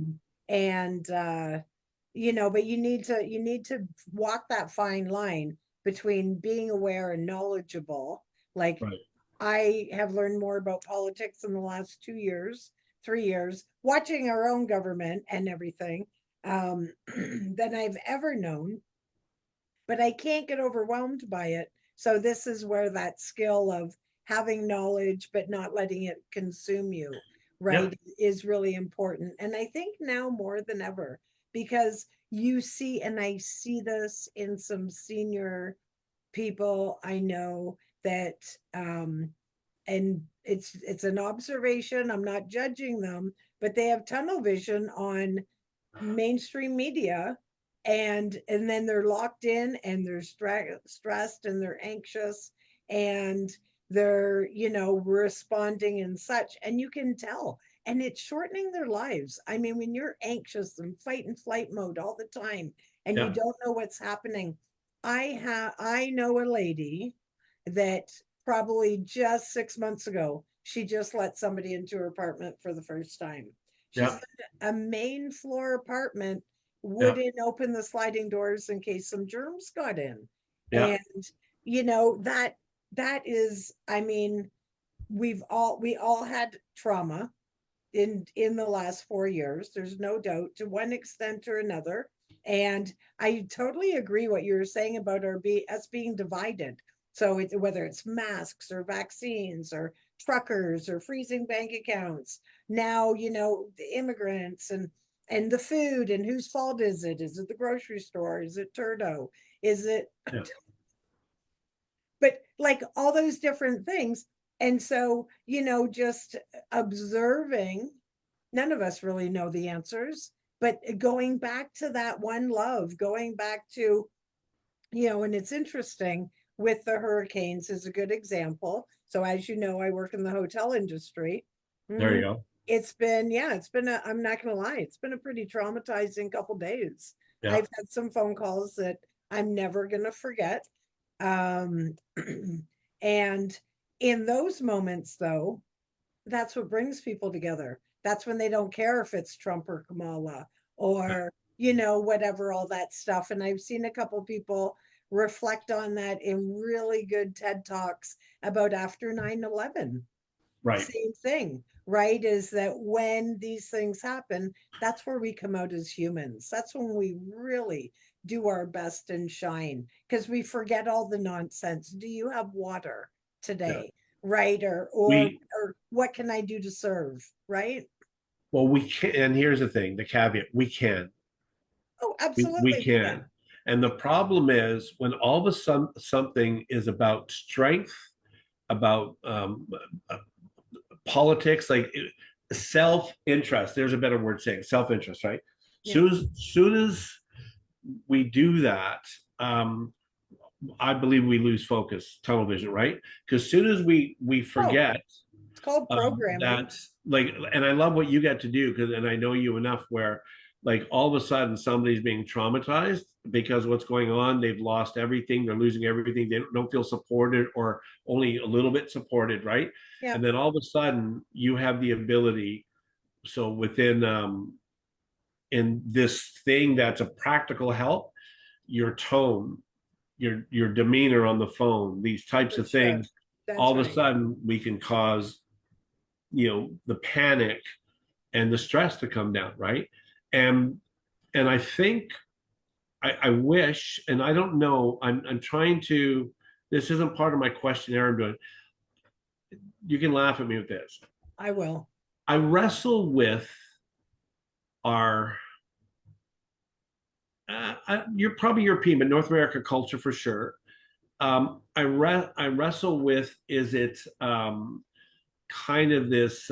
And but you need to walk that fine line between being aware and knowledgeable. Like Right. I have learned more about politics in the last 2 years, 3 years, watching our own government and everything than I've ever known. But I can't get overwhelmed by it. So this is where that skill of having knowledge but not letting it consume you, Yeah. right, is really important. And I think now more than ever, because you see, and I see this in some senior people I know that and it's an observation, I'm not judging them, but they have tunnel vision on mainstream media, and then they're locked in and they're stressed and they're anxious and they're responding and such, and you can tell, and it's shortening their lives. I mean, when you're anxious and fight and flight mode all the time and you Yeah. don't know what's happening. I know a lady that probably just 6 months ago, she just let somebody into her apartment for the first time. She Yeah. said a main floor apartment Yeah. wouldn't open the sliding doors in case some germs got in. Yeah. And that is, I mean, we all had trauma in the last 4 years. There's no doubt, to one extent or another. And I totally agree what you were saying about us being divided. So whether it's masks or vaccines or truckers or freezing bank accounts. Now, the immigrants and the food, and whose fault is it? Is it the grocery store? Is it Turdo? Is it, Yeah. but like all those different things. And so, just observing, none of us really know the answers, but going back to that one love, going back to, and it's interesting with the hurricanes is a good example. So as you know, I work in the hotel industry. There you Mhm. go. I'm not gonna lie, it's been a pretty traumatizing couple days. Yeah. I've had some phone calls that I'm never gonna forget. Um, and in those moments, though, that's what brings people together. That's when they don't care if it's Trump or Kamala or, whatever, all that stuff. And I've seen a couple people reflect on that in really good TED Talks about after 9/11. Right. Same thing, right? Is that when these things happen, that's where we come out as humans. That's when we really do our best and shine because we forget all the nonsense. Do you have water Yeah. today? Right? Or what can I do to serve? Right? Well, we can, and here's the thing, the caveat, we can. Oh, We absolutely we can. can. And the problem is when all of a sudden something is about strength, about politics, like self-interest. There's a better word saying self-interest, right? Yeah. Soon as we do that, I believe we lose focus, tunnel vision, right? Because soon as we Oh, forget it's called programming. that, like, and I love what you get to do because, and I know you enough where, like, all of a sudden somebody's being traumatized because what's going on, they've lost everything, they're losing everything, they don't feel supported or only a little bit supported, right? Yeah. And then all of a sudden you have the ability, so within in this thing that's a practical help, your tone, your demeanor on the phone, these types For of sure. things, That's all of a right. sudden we can cause, the panic and the stress to come down, right? And I think I wish, and I don't know, I'm trying to, this isn't part of my questionnaire I'm doing. You can laugh at me with this. I will. I wrestle with our you're probably European, but North America culture for sure. I wrestle with, is it kind of this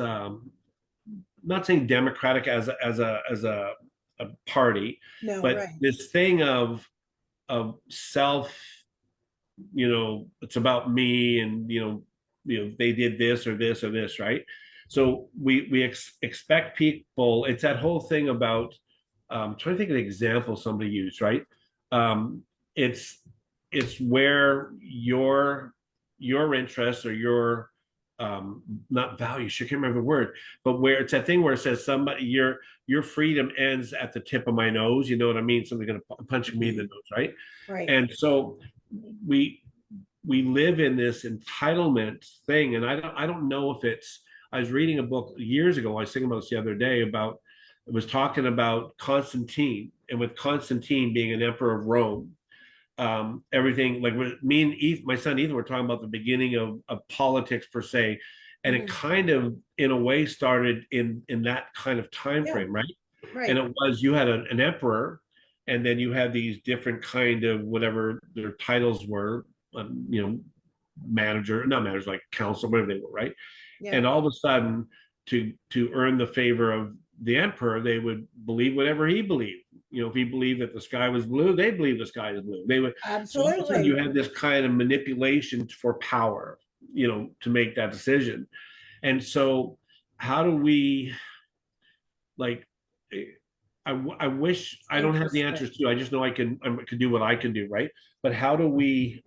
not saying democratic as a party, No, but right. this thing of self, it's about me, and they did this or this or this, right? So we expect people. It's that whole thing about trying to think of an example somebody used, right? Um, it's it's where your interests or your not values, I can't remember the word, but where it's that thing where it says somebody your freedom ends at the tip of my nose. You know what I mean? Somebody's gonna punch me in the nose, right? Right. And so we we live in this entitlement thing, and I don't know if it's. I was reading a book years ago. I was thinking about this the other day about. It was talking about Constantine, and with Constantine being an emperor of Rome, everything like me and my son Ethan were talking about the beginning of politics per se, and it Mhm. kind of in a way started in that kind of time Yeah, frame, right? And right. it was, you had an emperor, and then you had these different kind of whatever their titles were, manager, not managers, like council, whatever they were, right? Yeah. And all of a sudden, to earn the favor of the emperor, they would believe whatever he believed. If he believed that the sky was blue, they believed the sky is blue. They would. So all of a sudden, you Absolutely. had this kind of manipulation for power, to make that decision. And so, how do we, like? I wish I don't have the Interesting. answers to. I just know I can do what I can do, right? But how do we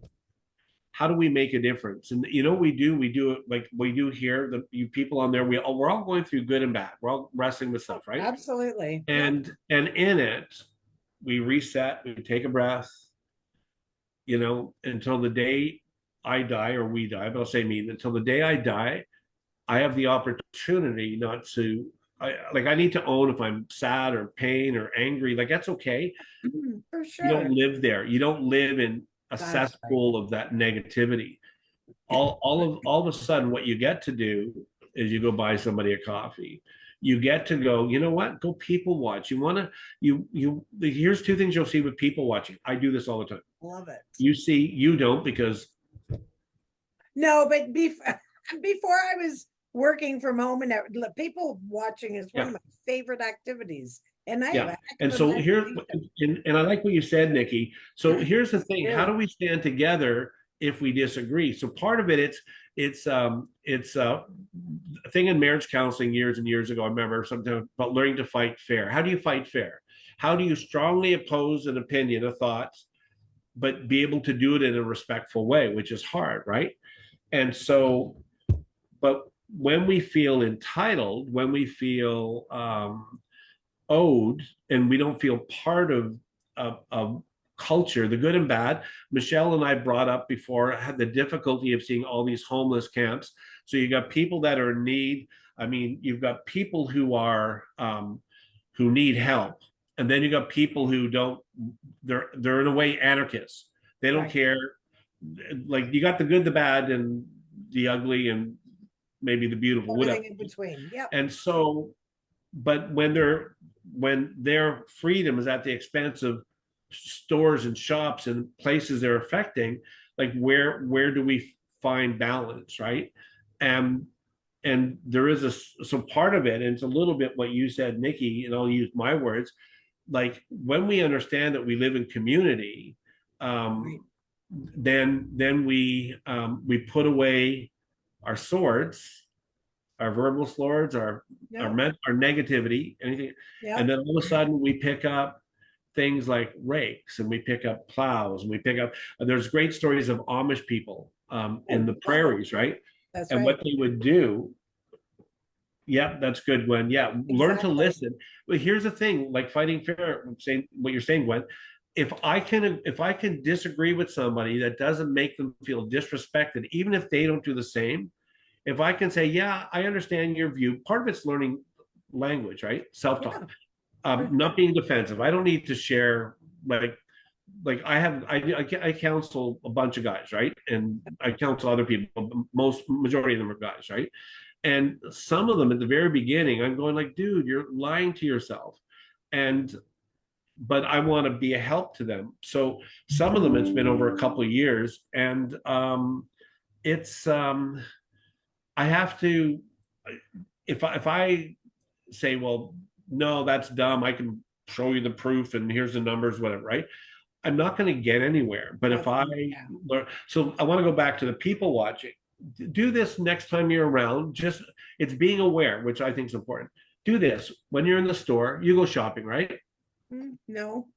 make a difference? And we do it like we do here. The you people on there, we're all going through good and bad. We're all wrestling with stuff, right? Absolutely. Yep. And in it, we reset, we take a breath, until the day I die, or we die, but I'll say me, until the day I die, I have the opportunity not to. I need to own if I'm sad or pain or angry. Like, that's okay. For You don't sure. live there. You don't live in a That's right. cesspool of that negativity. all of a sudden what you get to do is you go buy somebody a coffee. You get to go, you know what? Go people watch. You want to here's two things you'll see with people watching. I do this all the time. Love it. You don't because No, but before I was working from home and people watching is one of my favorite activities. And I have yeah. a heck And of so an here, imagination. and I like what you said, Nikki. So here's the thing: how Yeah. do we stand together if we disagree? So part of it, it's a thing in marriage counseling years and years ago. I remember something about learning to fight fair. How do you fight fair? How do you strongly oppose an opinion, a thought, but be able to do it in a respectful way, which is hard, right? And so, but when we feel entitled, when we feel owed, and we don't feel part of culture, the good and bad. Michelle and I brought up before had the difficulty of seeing all these homeless camps. So you got people that are in need. I mean, you've got people who need help, and then you got people who don't. They're in a way anarchists. They don't Right. care. Like you got the good, the bad, and the ugly, and maybe the beautiful, whatever. Everything in between. Yep. And so, but when their freedom is at the expense of stores and shops and places they're affecting, like where do we find balance, right? And there is so part of it, and it's a little bit what you said, Nikki, and I'll use my words, like when we understand that we live in community, Right. then we put away our swords, our verbal swords, our Yeah. our negativity, anything, Yeah. and then all of a sudden we pick up things like rakes and we pick up plows and we pick up. There's great stories of Amish people in the prairies, right? That's And right. what they would do. Yeah, that's good, Gwen. Yeah, learn to Exactly. listen. But here's the thing: like fighting fair, I'm saying what you're saying, Gwen. If I can disagree with somebody that doesn't make them feel disrespected, even if they don't do the same, if I can say, yeah, I understand your view, part of it's learning language, right? Yeah. Self-talk, For not sure. being defensive. I don't need to share like I counsel a bunch of guys, right? And I counsel other people. Majority of them are guys, right? And some of them at the very beginning, I'm going like, dude, you're lying to yourself. And but I want to be a help to them. So some of them, it's been over a couple of years, and it's I have to if I say, well, no, that's dumb. I can show you the proof, and here's the numbers, whatever, right? I'm not going to get anywhere. But if I Yeah. learn, so I want to go back to the people watching. Do this next time you're around. Just it's being aware, which I think is important. Do this when you're in the store. You go shopping, right? No,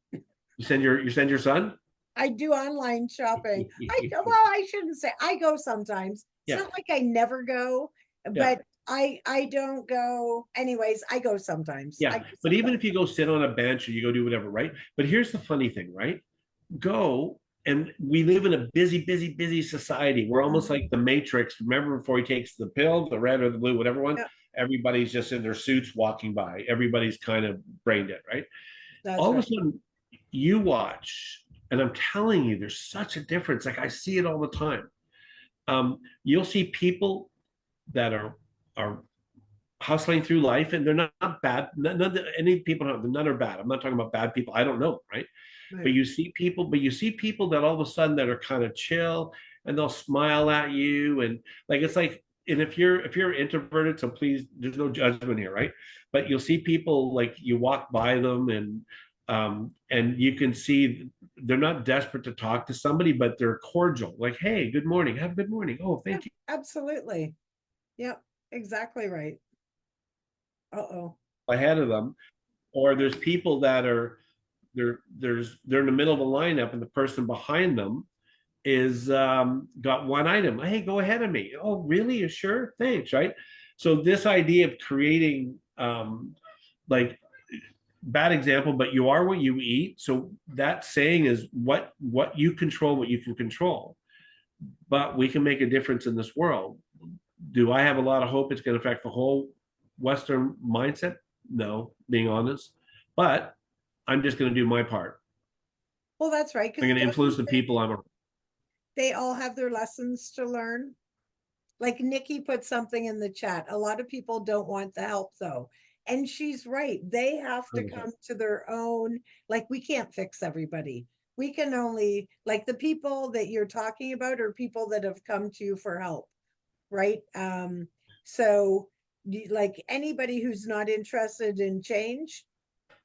You send your son. I do online shopping. Well, I shouldn't say I go sometimes. It's Yeah, not like I never go, yeah, but I don't go anyways. I go sometimes. I yeah. go But even sometimes. if you go sit on a bench or you go do whatever, right? But here's the funny thing, right? Go, and we live in a busy society. We're almost like the Matrix. Remember before he takes the pill, the red or the blue, whatever one, Yeah, everybody's just in their suits walking by. Everybody's kind of brain dead, right? that's All of a right. sudden, you watch, and I'm telling you, there's such a difference. Like I see it all the time. You'll see people that are hustling through life, and they're not bad. Any people, none are bad. I'm not talking about bad people. I don't know, right? Right. But you see people that all of a sudden that are kind of chill, and they'll smile at you, and like it's like, and if you're introverted, so please, there's no judgment here, right? But you'll see people like you walk by them, and you can see they're not desperate to talk to somebody, but they're cordial. Like, hey, good morning, have a good morning. Oh, Yeah, thank you. absolutely. Yep, exactly right. Uh-oh. Ahead of them, or there's people that are they're in the middle of a lineup, and the person behind them is got one item. Hey, go ahead of me. Oh, really? You sure? Thanks. Right. So this idea of creating like bad example, but you are what you eat. So that saying is what you control, what you can control. But we can make a difference in this world. Do I have a lot of hope it's going to affect the whole Western mindset? No, being honest. But I'm just going to do my part. Well, that's right. I'm Because going to influence the people I'm around. they all have their lessons to learn. Like Nikki put something in the chat. A lot of people don't want the help though. And she's right. They have to 100%. come to their own, like we can't fix everybody. We can only, like the people that you're talking about are people that have come to you for help, right? So like anybody who's not interested in change,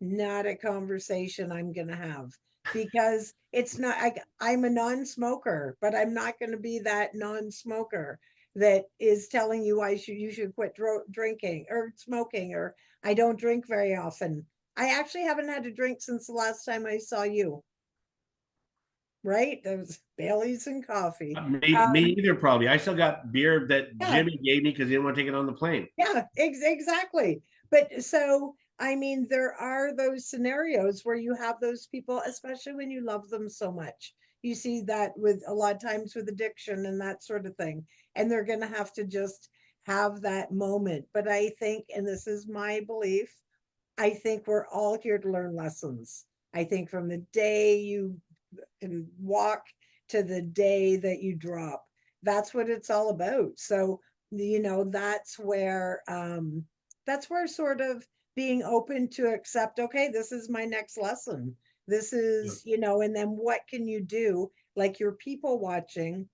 not a conversation I'm gonna have because it's not, I'm a non-smoker, but I'm not gonna be that non-smoker that is telling you you should quit drinking or smoking, or I don't drink very often. I actually haven't had a drink since the last time I saw you, right? There was Bailey's and coffee. Me Um, either, probably. I still got beer that yeah, Jimmy gave me because he didn't want to take it on the plane. yeah, exactly. But so, I mean, there are those scenarios where you have those people, especially when you love them so much. You see that with a lot of times with addiction and that sort of thing. And they're going to have to just have that moment. But I think, and this is my belief, I think we're all here to learn lessons. I think from the day you can walk to the day that you drop, that's what it's all about. So, that's where sort of being open to accept, okay, this is my next lesson. This Yeah. is, and then what can you do? Like your people watching,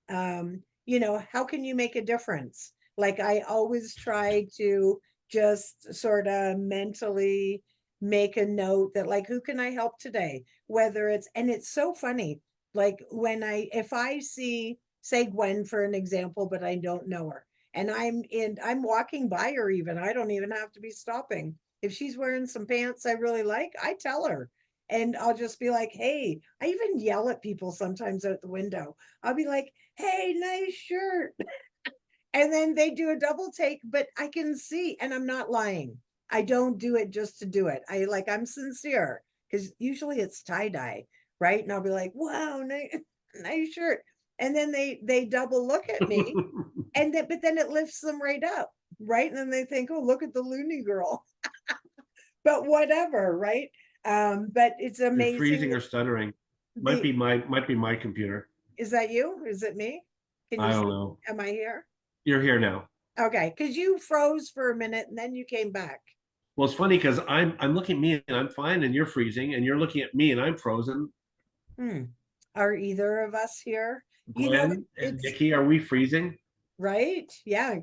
how can you make a difference? Like I always try to just sort of mentally make a note that like who can I help today? Whether it's, and it's so funny, like if I see, say Gwen for an example, but I don't know her, and I'm walking by her, even I don't even have to be stopping. If she's wearing some pants I really like, I tell her, and I'll just be like, hey, I even yell at people sometimes out the window. I'll be like, hey, nice shirt. And then they do a double take, but I can see, and I'm not lying. I don't do it just to do it. I'm sincere because usually it's tie dye, right? And I'll be like, wow, nice, nice shirt. And then they double look at me, and then but then it lifts them right up, right? And then they think, oh, look at the loony girl. But whatever, right? But it's You're amazing. freezing or stuttering. The Might be my computer. Is that you? Is it me? Can you I see? don't know. Am I here? You're here now. Okay, because you froze for a minute and then you came back. Well, it's funny because I'm looking at me and I'm fine, and you're freezing, and you're looking at me and I'm frozen. Hmm. Are either of us here? Glenn and It's Nikki, are we freezing? right. Yeah.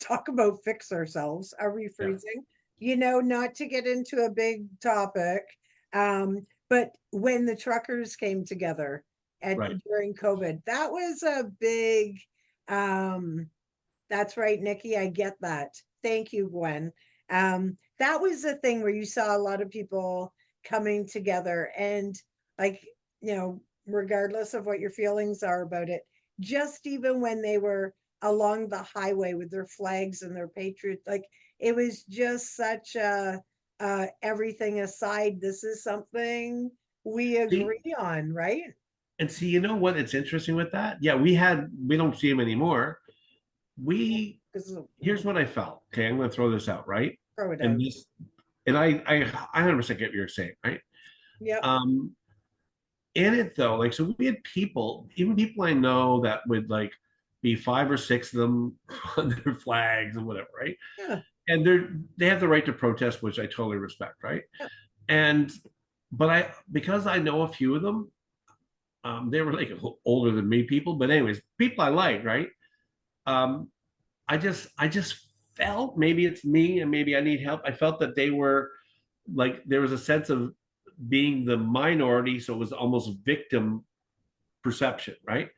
Talk about fix ourselves. Are we Yeah. freezing? Not to get into a big topic, but when the truckers came together Right. during COVID, that was a big, um, that's right, Nikki. I get that. Thank you, Gwen. That was the thing where you saw a lot of people coming together and like, regardless of what your feelings are about it, just even when they were along the highway with their flags and their patriot, like it was just such a everything aside, this is something we See, agree on, right? and see, you know what? It's interesting with that. Yeah, we don't see him anymore. We Because Here's what I felt. Okay, I'm going to throw this out, right? throw it And out. this, and I 100% get what you're saying, right? Yep. Um, in it though, like, so we had people, even people I know that would like be five or six of them on their flags and whatever, right? Yeah. And they have the right to protest, which I totally respect, right? Yeah. And but because I know a few of them, they were like older than me people, but anyways, people I like, right? Um, I just felt, maybe it's me and maybe I need help. I felt that they were like, there was a sense of being the minority, so it was almost victim perception, right?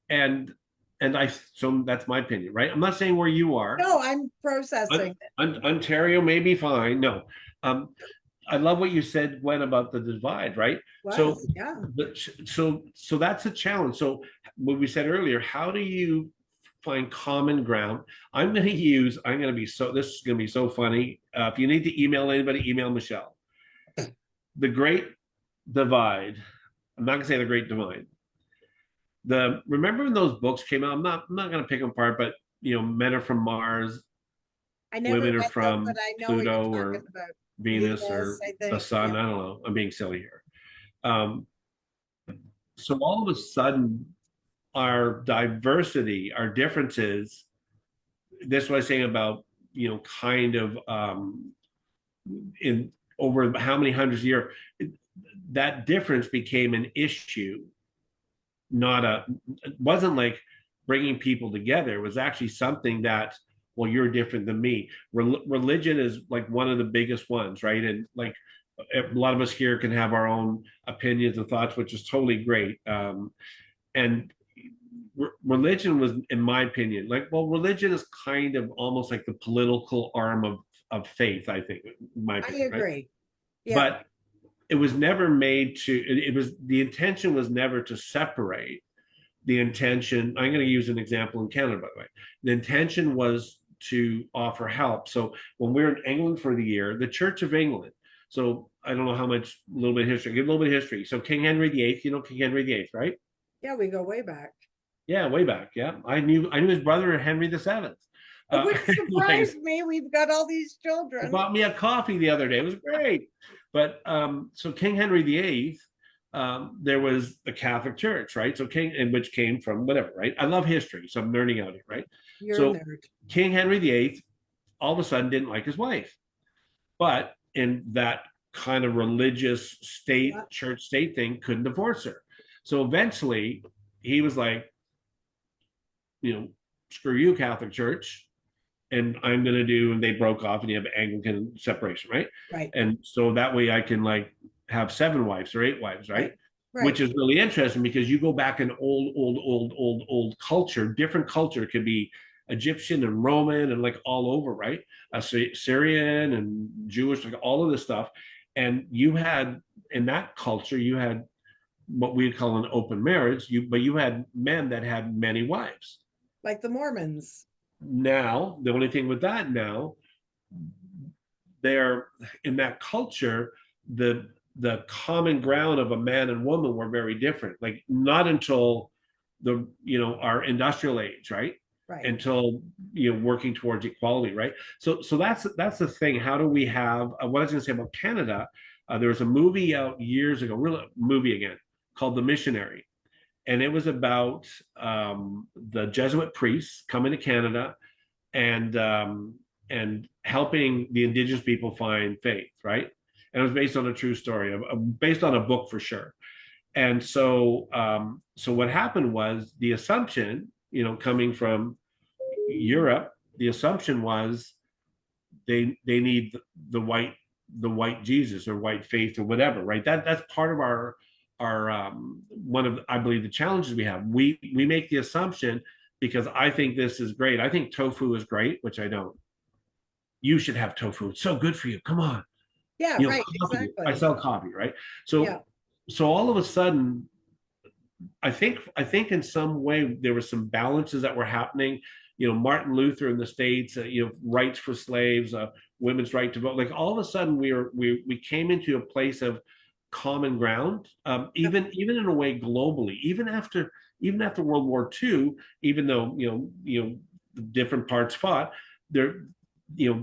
And so that's my opinion, right? I'm not saying where you are. No, I'm processing. Ontario may be fine. No, um, I love what you said, Gwen, about the divide, right? So, Was, yeah. so that's a challenge. So, what we said earlier, how do you find common ground? I'm going to I'm going to be so, this is going to be so funny. If you need to email anybody, email Michelle. The Great Divide. I'm not going to say the Great Divide. Remember when those books came out? I'm not going to pick them apart, but Men Are From Mars, I never Women Are read them, but From I know what you're Pluto talking or about. Venus Venus, or I the think. sun. Yeah. I don't know. I'm being silly here. Um, so all of a sudden, our diversity, our differences, this is what I was saying about, kind of in over how many hundreds of years, that difference became an issue, not a, it wasn't like bringing people together. It was actually something that, well, you're different than me. Religion is like one of the biggest ones, right? And like a lot of us here can have our own opinions and thoughts, which is totally great. And religion was, in my opinion, like, well, religion is kind of almost like the political arm of faith, I think, in my I opinion, right? agree. Yeah, But it was never made to, it was, the intention was never to separate. The intention, I'm going to use an example in Canada, by the way. The intention was to offer help. So when we were in England for the year, the Church of England, so I don't know how much, a little bit of history, give a little bit of history. So King Henry VIII, you know King Henry VIII, right? yeah, we go way back. Yeah, way back. Yeah, I knew his brother Henry VII. It would Anyways, surprise me. We've got all these he children. bought me a coffee the other day. It was great. But so King Henry VIII, there was the Catholic Church, right? So King, and which came from whatever, right? I love history, so I'm nerding out here, right? You're So a nerd. King Henry VIII all of a sudden didn't like his wife, but in that kind of religious state, Yeah. church state thing, couldn't divorce her. So eventually, he was like, screw you, Catholic Church, and I'm going to do, and they broke off, and you have Anglican separation, right? Right. And so that way I can like have 7 wives or 8 wives, right? Right. Which is really interesting because you go back in old culture, different culture could be Egyptian and Roman and like all over, right? Syrian and Jewish, like all of this stuff. And you had, in that culture, you had what we call an open marriage, but you had men that had many wives. Like the Mormons. Now, the only thing with that now, they're in that culture, the common ground of a man and woman were very different. Like not until the our industrial age, right? Right. Until working towards equality, right? So that's the thing. How do we have what I was going to say about Canada? There was a movie out years ago, real movie again, called The Missionary, and it was about the Jesuit priests coming to Canada and helping the indigenous people find faith, right? And it was based on a true story, based on a book for sure. And so, so what happened was the assumption, coming from Europe, the assumption was they need the white Jesus or white faith or whatever, right? That's part of our one of, I believe, the challenges we have. We make the assumption because I think this is great. I think tofu is great, which I don't. You should have tofu. It's so good for you. Come on. Yeah, right. Coffee. Exactly. I sell coffee, right? So Yeah. so all of a sudden, I think in some way there were some balances that were happening. Martin Luther in the States, rights for slaves, women's right to vote. Like all of a sudden, we came into a place of common ground, even in a way globally. Even after World War II, even though different parts fought, there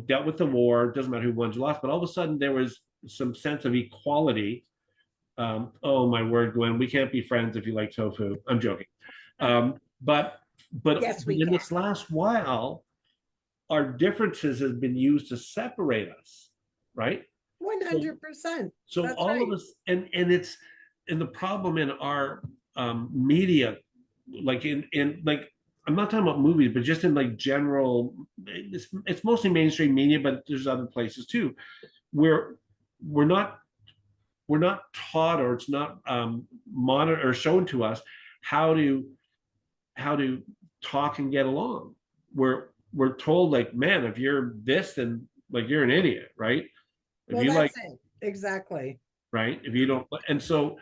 dealt with the war. It doesn't matter who won or lost, but all of a sudden there was some sense of equality. Oh my word, Gwen, we can't be friends if you like tofu. I'm joking. But Yes, we in can. this last while, our differences have been used to separate us, right? 100%. So That's all of right. us, and the problem in our media, like in like, I'm not talking about movies, but just in like general, it's mostly mainstream media, but there's other places too, where we're not taught, or it's not monitored or shown to us how to talk and get along. We're told like, man, if you're this, then like you're an idiot, right? If Well, you like, that's it. Exactly. right? If you don't, and so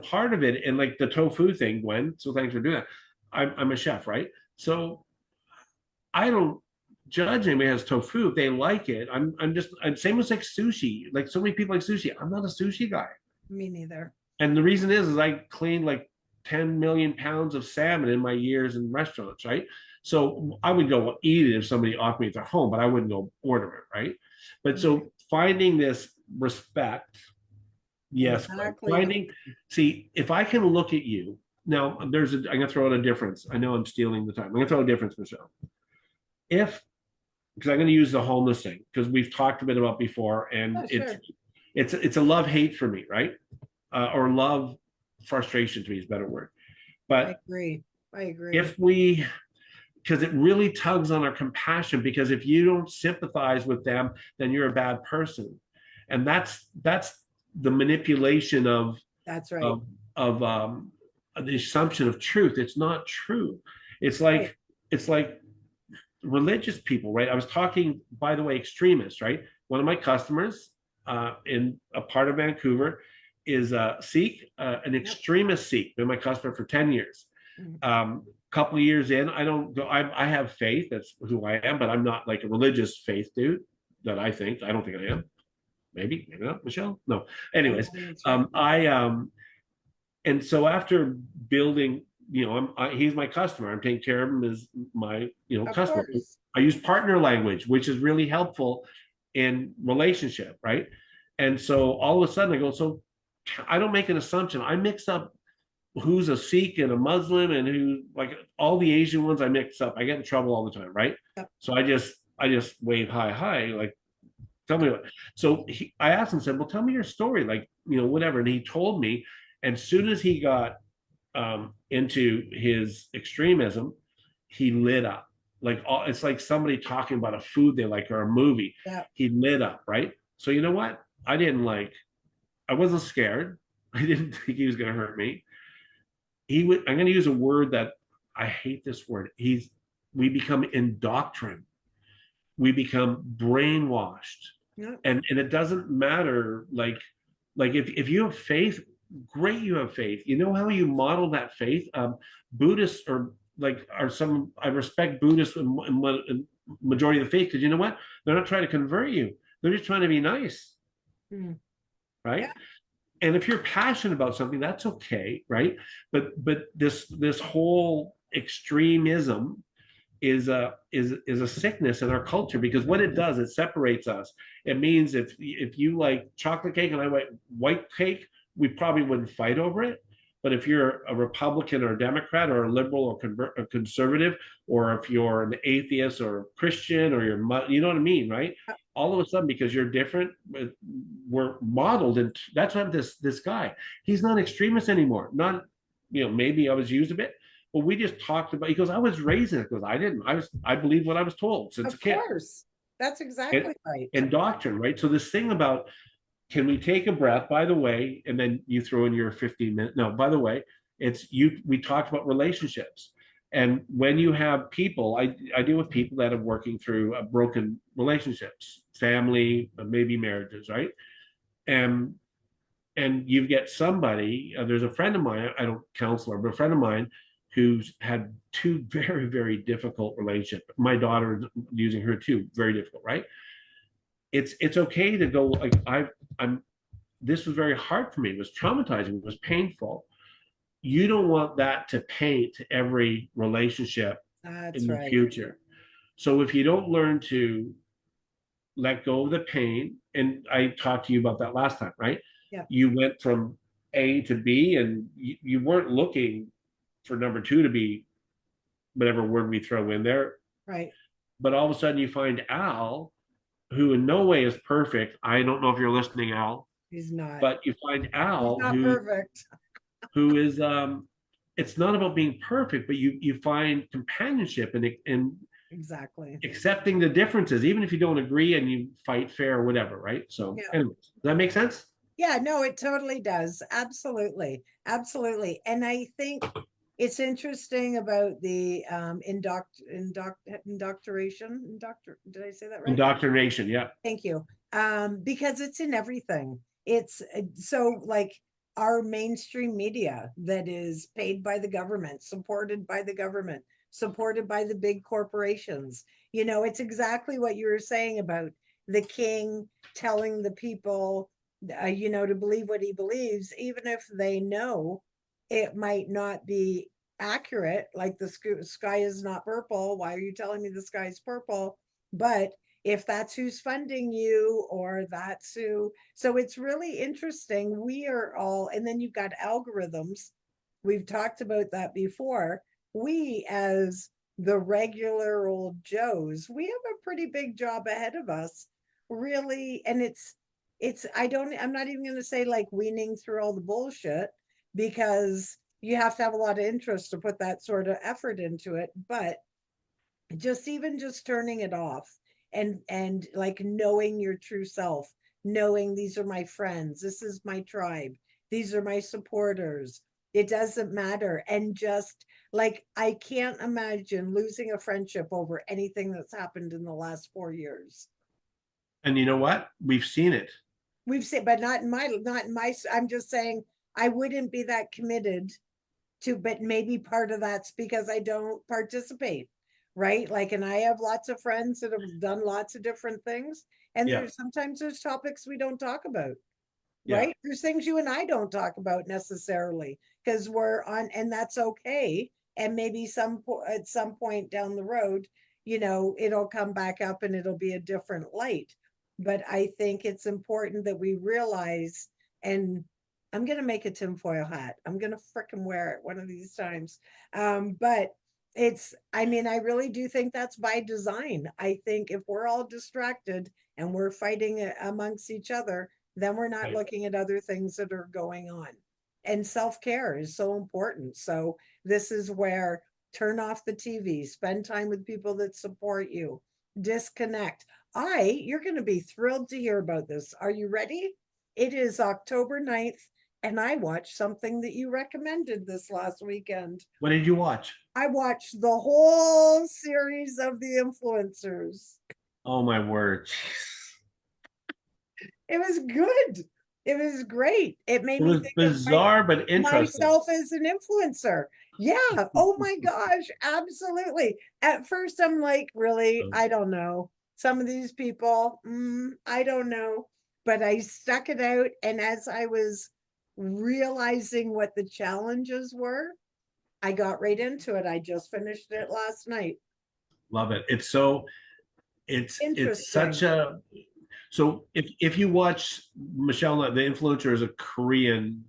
part of it, and like the tofu thing, Gwen. So thanks for doing that. I'm a chef, right? So I don't judge anybody who has tofu if they like it. I'm just, same as like sushi. Like so many people like sushi. I'm not a sushi guy, Me neither. and the reason is I cleaned like 10 million pounds of salmon in my years in restaurants, right? So I would go eat it if somebody offered me at their home, but I wouldn't go order it, right? But so finding this respect, yes, Exactly. finding, see, if I can look at you, now I'm gonna throw out a difference. I know I'm stealing the time. I'm gonna throw a difference, Michelle. If because I'm going to use the homeless thing because we've talked a bit about before, and Oh, sure. it's a love hate for me, right? Or love frustration to me is a better word. I But agree. I agree. if we because it really tugs on our compassion, because if you don't sympathize with them, then you're a bad person. And that's the manipulation That's right. of of the assumption of truth. It's not true. It's Right. like it's like religious people, right? I was talking, by the way, extremists, right? One of my customers in a part of Vancouver is a Sikh, an Yep. extremist Sikh. Been my customer for 10 years. Mm. Couple of years in, I don't go. I have faith. That's who I am, but I'm not like a religious faith dude. That I don't think I am. Maybe not, Michelle. No. I Anyways, know that's right. I and so after building, he's my customer. I'm taking care of him as my Of customer. course. I use partner language, which is really helpful in relationship, right? And so all of a sudden I go, so I don't make an assumption. I mix up who's a Sikh and a Muslim and who like all the Asian ones I mix up. I get in trouble all the time, right? Yep. So I just wave hi, like tell me what. So I asked him, said, well, tell me your story, like whatever. And he told me. And as soon as he got into his extremism, he lit up. Like it's like somebody talking about a food they like or a movie. Yeah. He lit up, right? So you know what? I wasn't scared. I didn't think he was going to hurt me. I'm going to use a word that I hate this word. We become indoctrined. We become brainwashed. Yeah. And it doesn't matter like if you have faith, great, you have faith. You know how you model that faith? Buddhists I respect Buddhists in majority of the faith because you know what? They're not trying to convert you. They're just trying to be nice, Mm. right? Yeah. And if you're passionate about something, that's okay, right? But this whole extremism is a sickness in our culture because what it does, it separates us. It means if you like chocolate cake and I like white cake, we probably wouldn't fight over it. But if you're a Republican or a Democrat or a liberal or a conservative, or if you're an atheist or a Christian or you know what I mean, right? All of a sudden, because you're different, we're modeled, and that's what this guy. He's not an extremist anymore. Not, maybe I was used a bit, but we just talked about. He goes, I was raised in it because I didn't. I believe what I was told since a Of kid. course. That's And, exactly right. and doctrine, right? So this thing about can we take a breath, by the way, and then you throw in your 15 minute. No, by the way, we talked about relationships. And when you have people, I deal with people that are working through broken relationships, family, maybe marriages, right? And you get somebody, there's a friend of mine, I don't counsel her, but a friend of mine who's had two very, very difficult relationships. My daughter using her too, very difficult, right? It's okay to go like I'm this was very hard for me. It was traumatizing, it was painful. You don't want that to paint every relationship That's in the right. future. So if you don't learn to let go of the pain, and I talked to you about that last time, right? Yeah. You went from A to B and you weren't looking for number two to be whatever word we throw in there. Right. But all of a sudden you find Al, who in no way is perfect. I don't know if you're listening, Al, He's not. but you find He's Al not perfect. who is it's not about being perfect, but you find companionship and Exactly. accepting the differences, even if you don't agree and you fight fair or whatever, right? So Yeah. anyways, does that make sense? Yeah, no, it totally does. Absolutely. Absolutely. And I think it's interesting about the indoctrination. Did I say that right? Indoctrination, yeah. Thank you. Because it's in everything. It's so like our mainstream media that is paid by the government, supported by the government, supported by the big corporations. It's exactly what you were saying about the king telling the people, to believe what he believes, even if they know it might not be accurate. Like the sky is not purple. Why are you telling me the sky is purple? But if that's who's funding you or that's who, so it's really interesting. We are all, and then you've got algorithms we've talked about that before. We, as the regular old Joes, we have a pretty big job ahead of us, really. And I'm not even going to say like weaning through all the bullshit, because you have to have a lot of interest to put that sort of effort into it. But just turning it off, and like knowing your true self, knowing these are my friends, this is my tribe, these are my supporters, it doesn't matter. And just like, I can't imagine losing a friendship over anything that's happened in the last 4 years. And you know what? We've seen it. We've seen, but not in my, I'm just saying, I wouldn't be that committed to, but maybe part of that's because I don't participate, right? Like, and I have lots of friends that have done lots of different things, and Yeah. there's topics we don't talk about, Yeah. right? There's things you and I don't talk about necessarily because we're on, and that's okay. And maybe at some point down the road, it'll come back up and it'll be a different light. But I think it's important that we realize, and I'm gonna make a tinfoil hat. I'm gonna frickin' wear it one of these times. But I mean, I really do think that's by design. I think if we're all distracted and we're fighting amongst each other, then we're not Right. looking at other things that are going on. And self-care is so important. So this is where, turn off the TV, spend time with people that support you, disconnect. You're going to be thrilled to hear about this. Are you ready? It is October 9th, and I watched something that you recommended this last weekend. What did you watch? I watched the whole series of The Influencers. Oh my word. It was good. It was great. It made It me was think of bizarre but interesting. myself as an influencer. Yeah. Oh my gosh. Absolutely. At first, I'm like, really? I don't know. Some of these people, I don't know. But I stuck it out. And as I was realizing what the challenges were, I got right into it. I just finished it last night. Love it. It's such Interesting. a, so if you watch Michelle, the Influencer is a Korean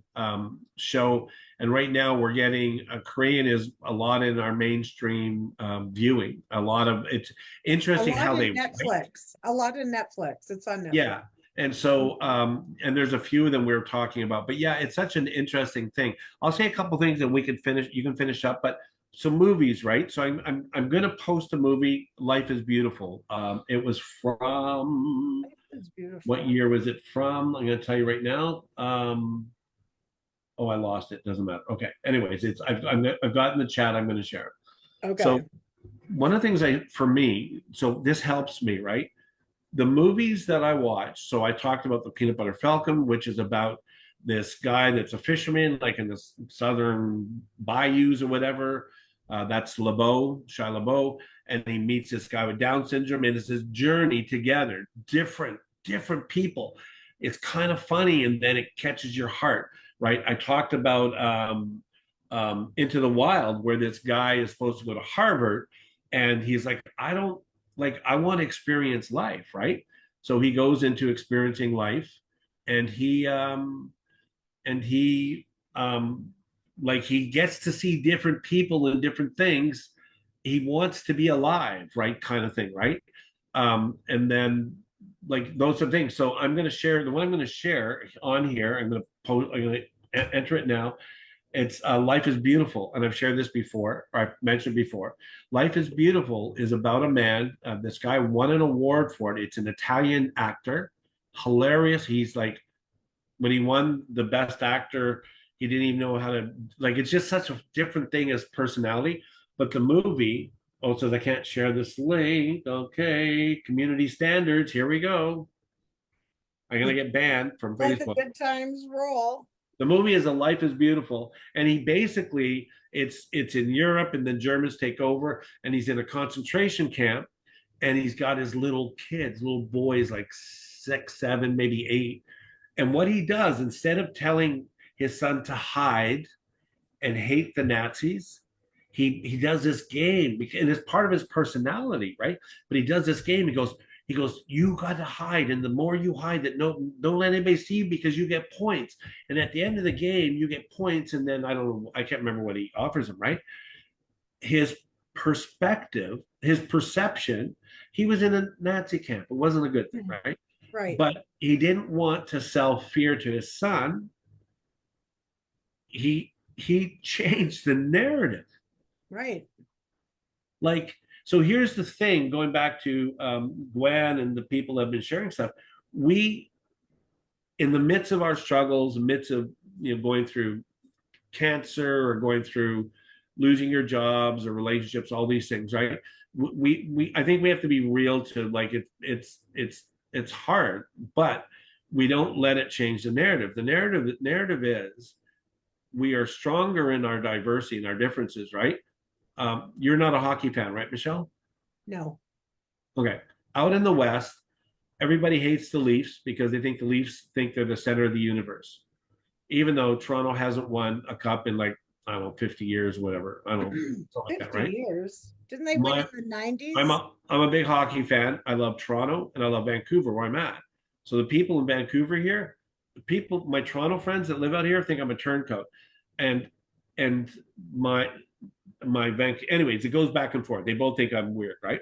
show, and right now we're getting a Korean is a lot in our mainstream viewing. A lot of it's A interesting lot how of they write. Netflix. A lot of Netflix. It's on Netflix. Yeah. And so and there's a few of them we were talking about, but yeah, it's such an interesting thing. I'll say a couple things and we can finish, you can finish up, but some movies, right? So I'm gonna post a movie, Life is Beautiful. It was from, It's what beautiful. year was it from? I'm going to tell you right now. Oh, I lost it. Doesn't matter. Okay. Anyways, I've got in the chat. I'm going to share it. Okay. So one of the things for me, so this helps me, right? The movies that I watch. So I talked about the Peanut Butter Falcon, which is about this guy that's a fisherman, like in the southern bayous or whatever. That's LeBeau, Shia LaBeouf, and he meets this guy with Down syndrome, and it's his journey together, different people. It's kind of funny, and then it catches your heart, right? I talked about Into the Wild, where this guy is supposed to go to Harvard, and he's like, I don't like, I want to experience life, right? So he goes into experiencing life, and he um like he gets to see different people and different things. He wants to be alive, right? Kind of thing, right? And then like those are things. So I'm going to share the one I'm going to share on here. I'm going to enter it now. It's Life is Beautiful, and I've shared this before, or I've mentioned before. Life is Beautiful is about a man. This guy won an award for it. It's an Italian actor, hilarious. He's like, when he won the Best Actor, he didn't even know how to, like. It's just such a different thing as personality. But the movie, oh, says I can't share this link. Okay, community standards. Here we go. I'm gonna get banned from Let the Facebook. good times roll. The movie is A Life is Beautiful, and he basically it's in Europe, and the Germans take over, and he's in a concentration camp, and he's got his little kids, little boys, like 6, 7, maybe 8. And what he does, instead of telling his son to hide and hate the Nazis, he does this game, and it's part of his personality, right? But he does this game. He goes, you got to hide, and the more you hide, that no, don't let anybody see you because you get points. And at the end of the game, you get points, and then I don't know, I can't remember what he offers him, right? His perspective, his perception, he was in a Nazi camp. It wasn't a good thing, right? Right, But he didn't want to sell fear to his son. He changed the narrative. right. Like, so here's the thing, going back to Gwen and the people that have been sharing stuff, we, in the midst of our struggles, midst of, going through cancer or going through losing your jobs or relationships, all these things, right? We I think we have to be real to, like, it's hard, but we don't let it change the narrative. The narrative is we are stronger in our diversity and our differences, right? You're not a hockey fan, right, Michelle? No, Okay. Out in the West, everybody hates the Leafs because they think the Leafs think they're the center of the universe, even though Toronto hasn't won a cup in, like, I don't know, 50 years, whatever. I don't know, something like that, 50 right? years. Didn't they win in My, the I'm 90s? I'm a big hockey fan. I love Toronto and I love Vancouver, where I'm at. So the people in Vancouver here, the people, my Toronto friends that live out here, think I'm a turncoat, and and my anyways, it goes back and forth. They both think I'm weird, right?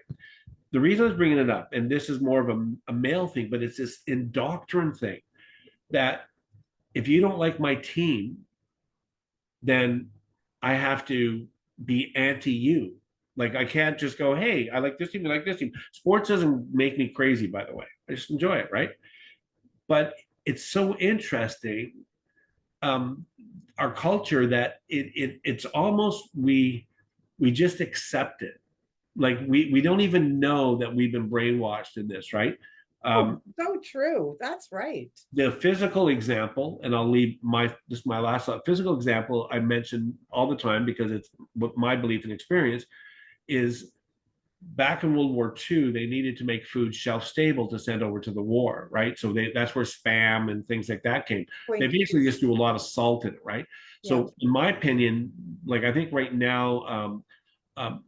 The reason I was bringing it up, and this is more of a male thing, but it's this indoctrination thing that if you don't like my team, then I have to be anti you. Like, I can't just go, hey, I like this team, I like this team. Sports doesn't make me crazy, by the way. I just enjoy it, right? But it's so interesting, um, our culture, that it's almost we just accept it. Like, we don't even know that we've been brainwashed in this, right? Oh, Um, so true. That's right. the physical example, and I'll leave my last thought. Physical example I mention all the time because it's what my belief and experience is. Back in World War II, they needed to make food shelf stable to send over to the war, right? So that's where Spam and things like that came. They basically Twinkies. just do a lot of salt in it, right? Yeah. So in my opinion, like, I think right now,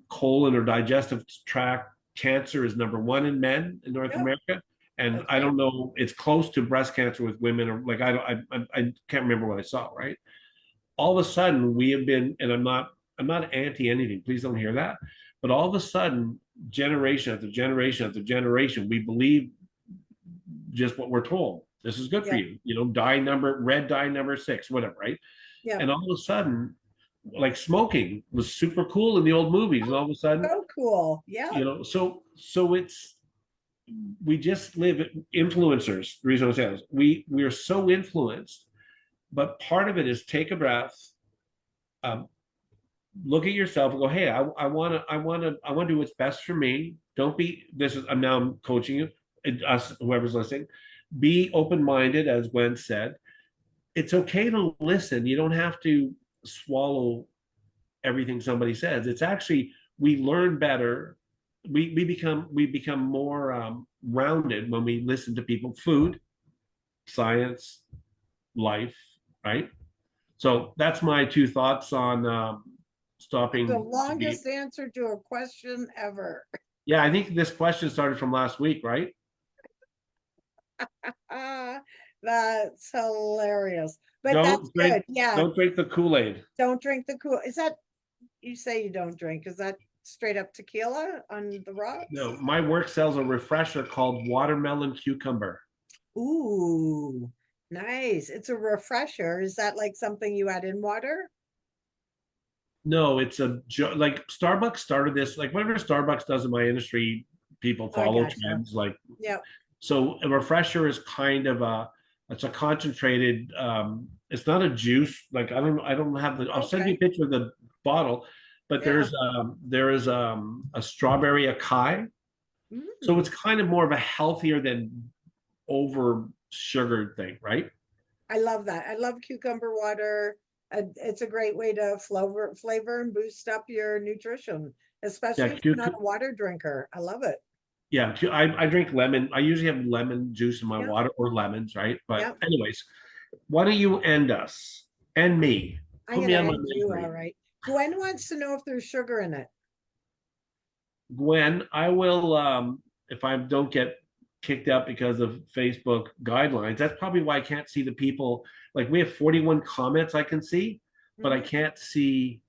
colon or digestive tract cancer is number one in men in North Yep. America. And That's I right. don't know, it's close to breast cancer with women, or, like, I can't remember what I saw, right? All of a sudden we have been, and I'm not anti anything, please don't hear that, but all of a sudden, generation after generation after generation, we believe just what we're told. This is good for Yep. you, red dye number 6, whatever, right? Yep. And all of a sudden, like, smoking was super cool in the old movies, and all of a sudden, So cool. Yep. so it's, we just live influencers. The reason I say this, we are so influenced, but part of it is take a breath, um, look at yourself and go, hey, I want to do what's best for me. Don't be, this is, I'm coaching you, us, whoever's listening, be open-minded, as Gwen said. It's okay to listen. You don't have to swallow everything somebody says. It's actually, we learn better. We become more rounded when we listen to people. Food, science, life, right? So that's my two thoughts on The stopping to be. longest answer to a question ever. Yeah, I think this question started from last week, right? Ah, that's hilarious. But that's Don't drink, good. Yeah. don't drink the Kool-Aid. Don't drink the cool. Is that, you say you don't drink? Is that straight up tequila on the No, rocks? my work sells a refresher called watermelon cucumber. Ooh, nice. It's a refresher. Is that like something you add in water? No, it's like, Starbucks started this, like, whatever Starbucks does in my industry, people Oh, I follow gotcha. trends. Like, Yep. so a refresher is kind of it's a concentrated, it's not a juice. Like, I don't have I'll send you a Okay. picture of the bottle, but Yeah. there is a strawberry acai. So Mm. it's kind of more of a healthier than over sugared thing, right? I love that. I love cucumber water. It's a great way to flavor and boost up your nutrition, Yeah, especially if you're not a water drinker. I love it. yeah. I drink lemon. I usually have lemon juice in my Yep. water, or lemons, right? But Yep. anyways, why don't you end us? End me. I'm Put me gonna on my end you. All misery. right. Gwen wants to know if there's sugar in it. Gwen, I will, if I don't get kicked out because of Facebook guidelines. That's probably why I can't see the people. Like we have 41 comments I can see, but I Mhm. can't see.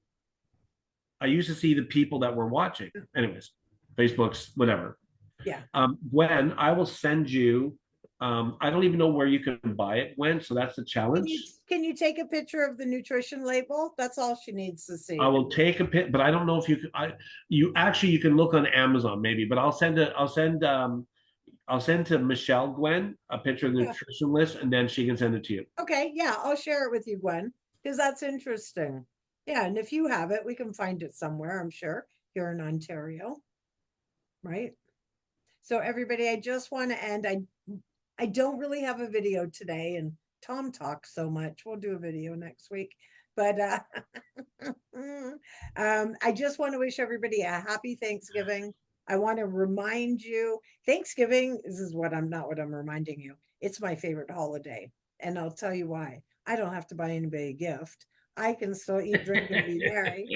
I used to see the people that were watching. Anyways, Facebook's whatever. Yeah. Gwen, I will send you. I don't even know where you can buy it, Gwen. So that's the Can you, challenge. can you take a picture of the nutrition label? That's all she needs to I see. will take a pic, but I don't know if you can. You actually you can look on Amazon maybe, but I'll send to Michelle Gwen a picture of the Yeah. nutrition list, and then she can send it to you. Okay, yeah, I'll share it with you, Gwen, because that's interesting. Yeah, and if you have it, we can find it somewhere, I'm sure, here in Ontario, right? So everybody, I just want to end. I don't really have a video today, and Tom talks so much. We'll do a video next week. But I just want to wish everybody a happy Thanksgiving. I want to remind you, Thanksgiving, this is what I'm not what I'm reminding you. It's my favorite holiday. And I'll tell you why. I don't have to buy anybody a gift. I can still eat, drink, and be merry.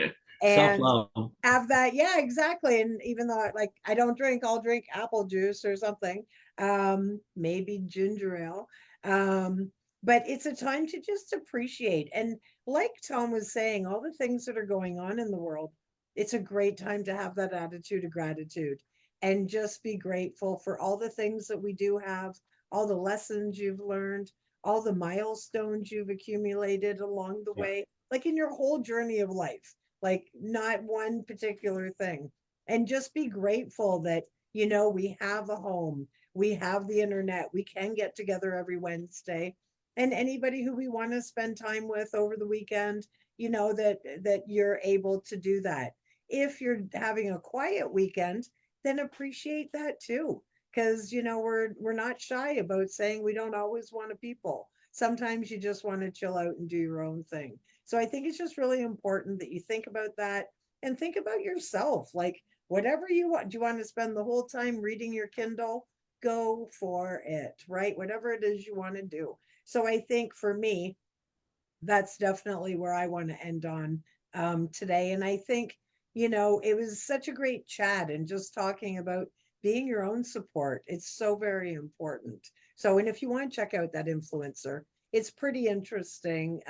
Self And love. have that, yeah, exactly. And even though like I don't drink, I'll drink apple juice or something, maybe ginger ale. But it's a time to just appreciate. And like Tom was saying, all the things that are going on in the world, it's a great time to have that attitude of gratitude and just be grateful for all the things that we do have, all the lessons you've learned, all the milestones you've accumulated along the Yeah. way, like in your whole journey of life, like not one particular thing. And just be grateful that, we have a home, we have the internet, we can get together every Wednesday. And anybody who we want to spend time with over the weekend, that you're able to do that. If you're having a quiet weekend, then appreciate that too. Because we're not shy about saying we don't always want to people. Sometimes you just want to chill out and do your own thing. So I think it's just really important that you think about that and think about yourself. Like whatever you want, do you want to spend the whole time reading your Kindle? Go for it, right? Whatever it is you want to do. So I think for me, that's definitely where I want to end on today. And I think, it was such a great chat and just talking about being your own support. It's so very important. So, and if you want to check out that influencer, it's pretty interesting.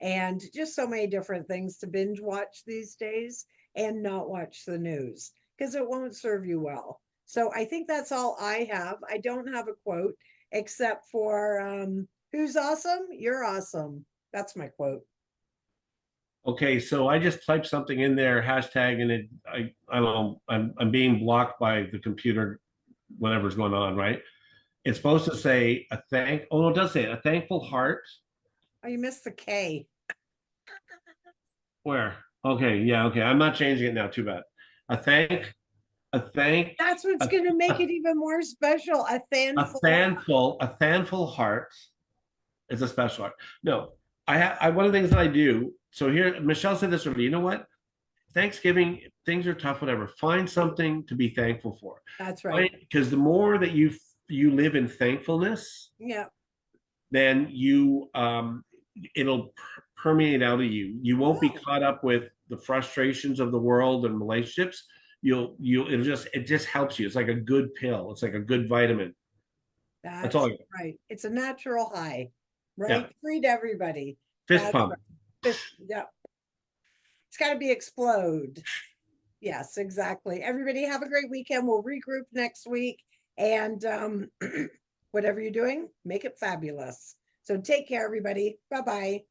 And just so many different things to binge watch these days and not watch the news because it won't serve you well. So I think that's all I have. I don't have a quote except for who's awesome? You're awesome. That's my quote. Okay, so I just typed something in there, hashtag, and I don't know, I'm being blocked by the computer, whatever's going on, right? It's supposed to say oh no, it does say it, a thankful heart. Oh, you missed the K. Where? Okay, yeah, okay. I'm not changing it now, too bad. A thank, a thank, That's what's a, going to make a, it even more special. A thankful. a thankful heart is a special heart. No, one of the things that I do. So here, Michelle said this earlier. You know what? Thanksgiving, things are tough, whatever. Find something to be thankful for. That's right. Because the more that you live in thankfulness, Yeah. then it'll permeate out of you. You won't be Oh, caught up with the frustrations of the world and relationships. It just helps you. It's like a good pill. It's like a good vitamin. That's all. that's right. It's a natural high, Yeah. right? Free to everybody. Fist That's pump. right. Yeah. It's got to be explode. Yes, exactly. Everybody have a great weekend. We'll regroup next week. And whatever you're doing, make it fabulous. So take care, everybody. Bye bye.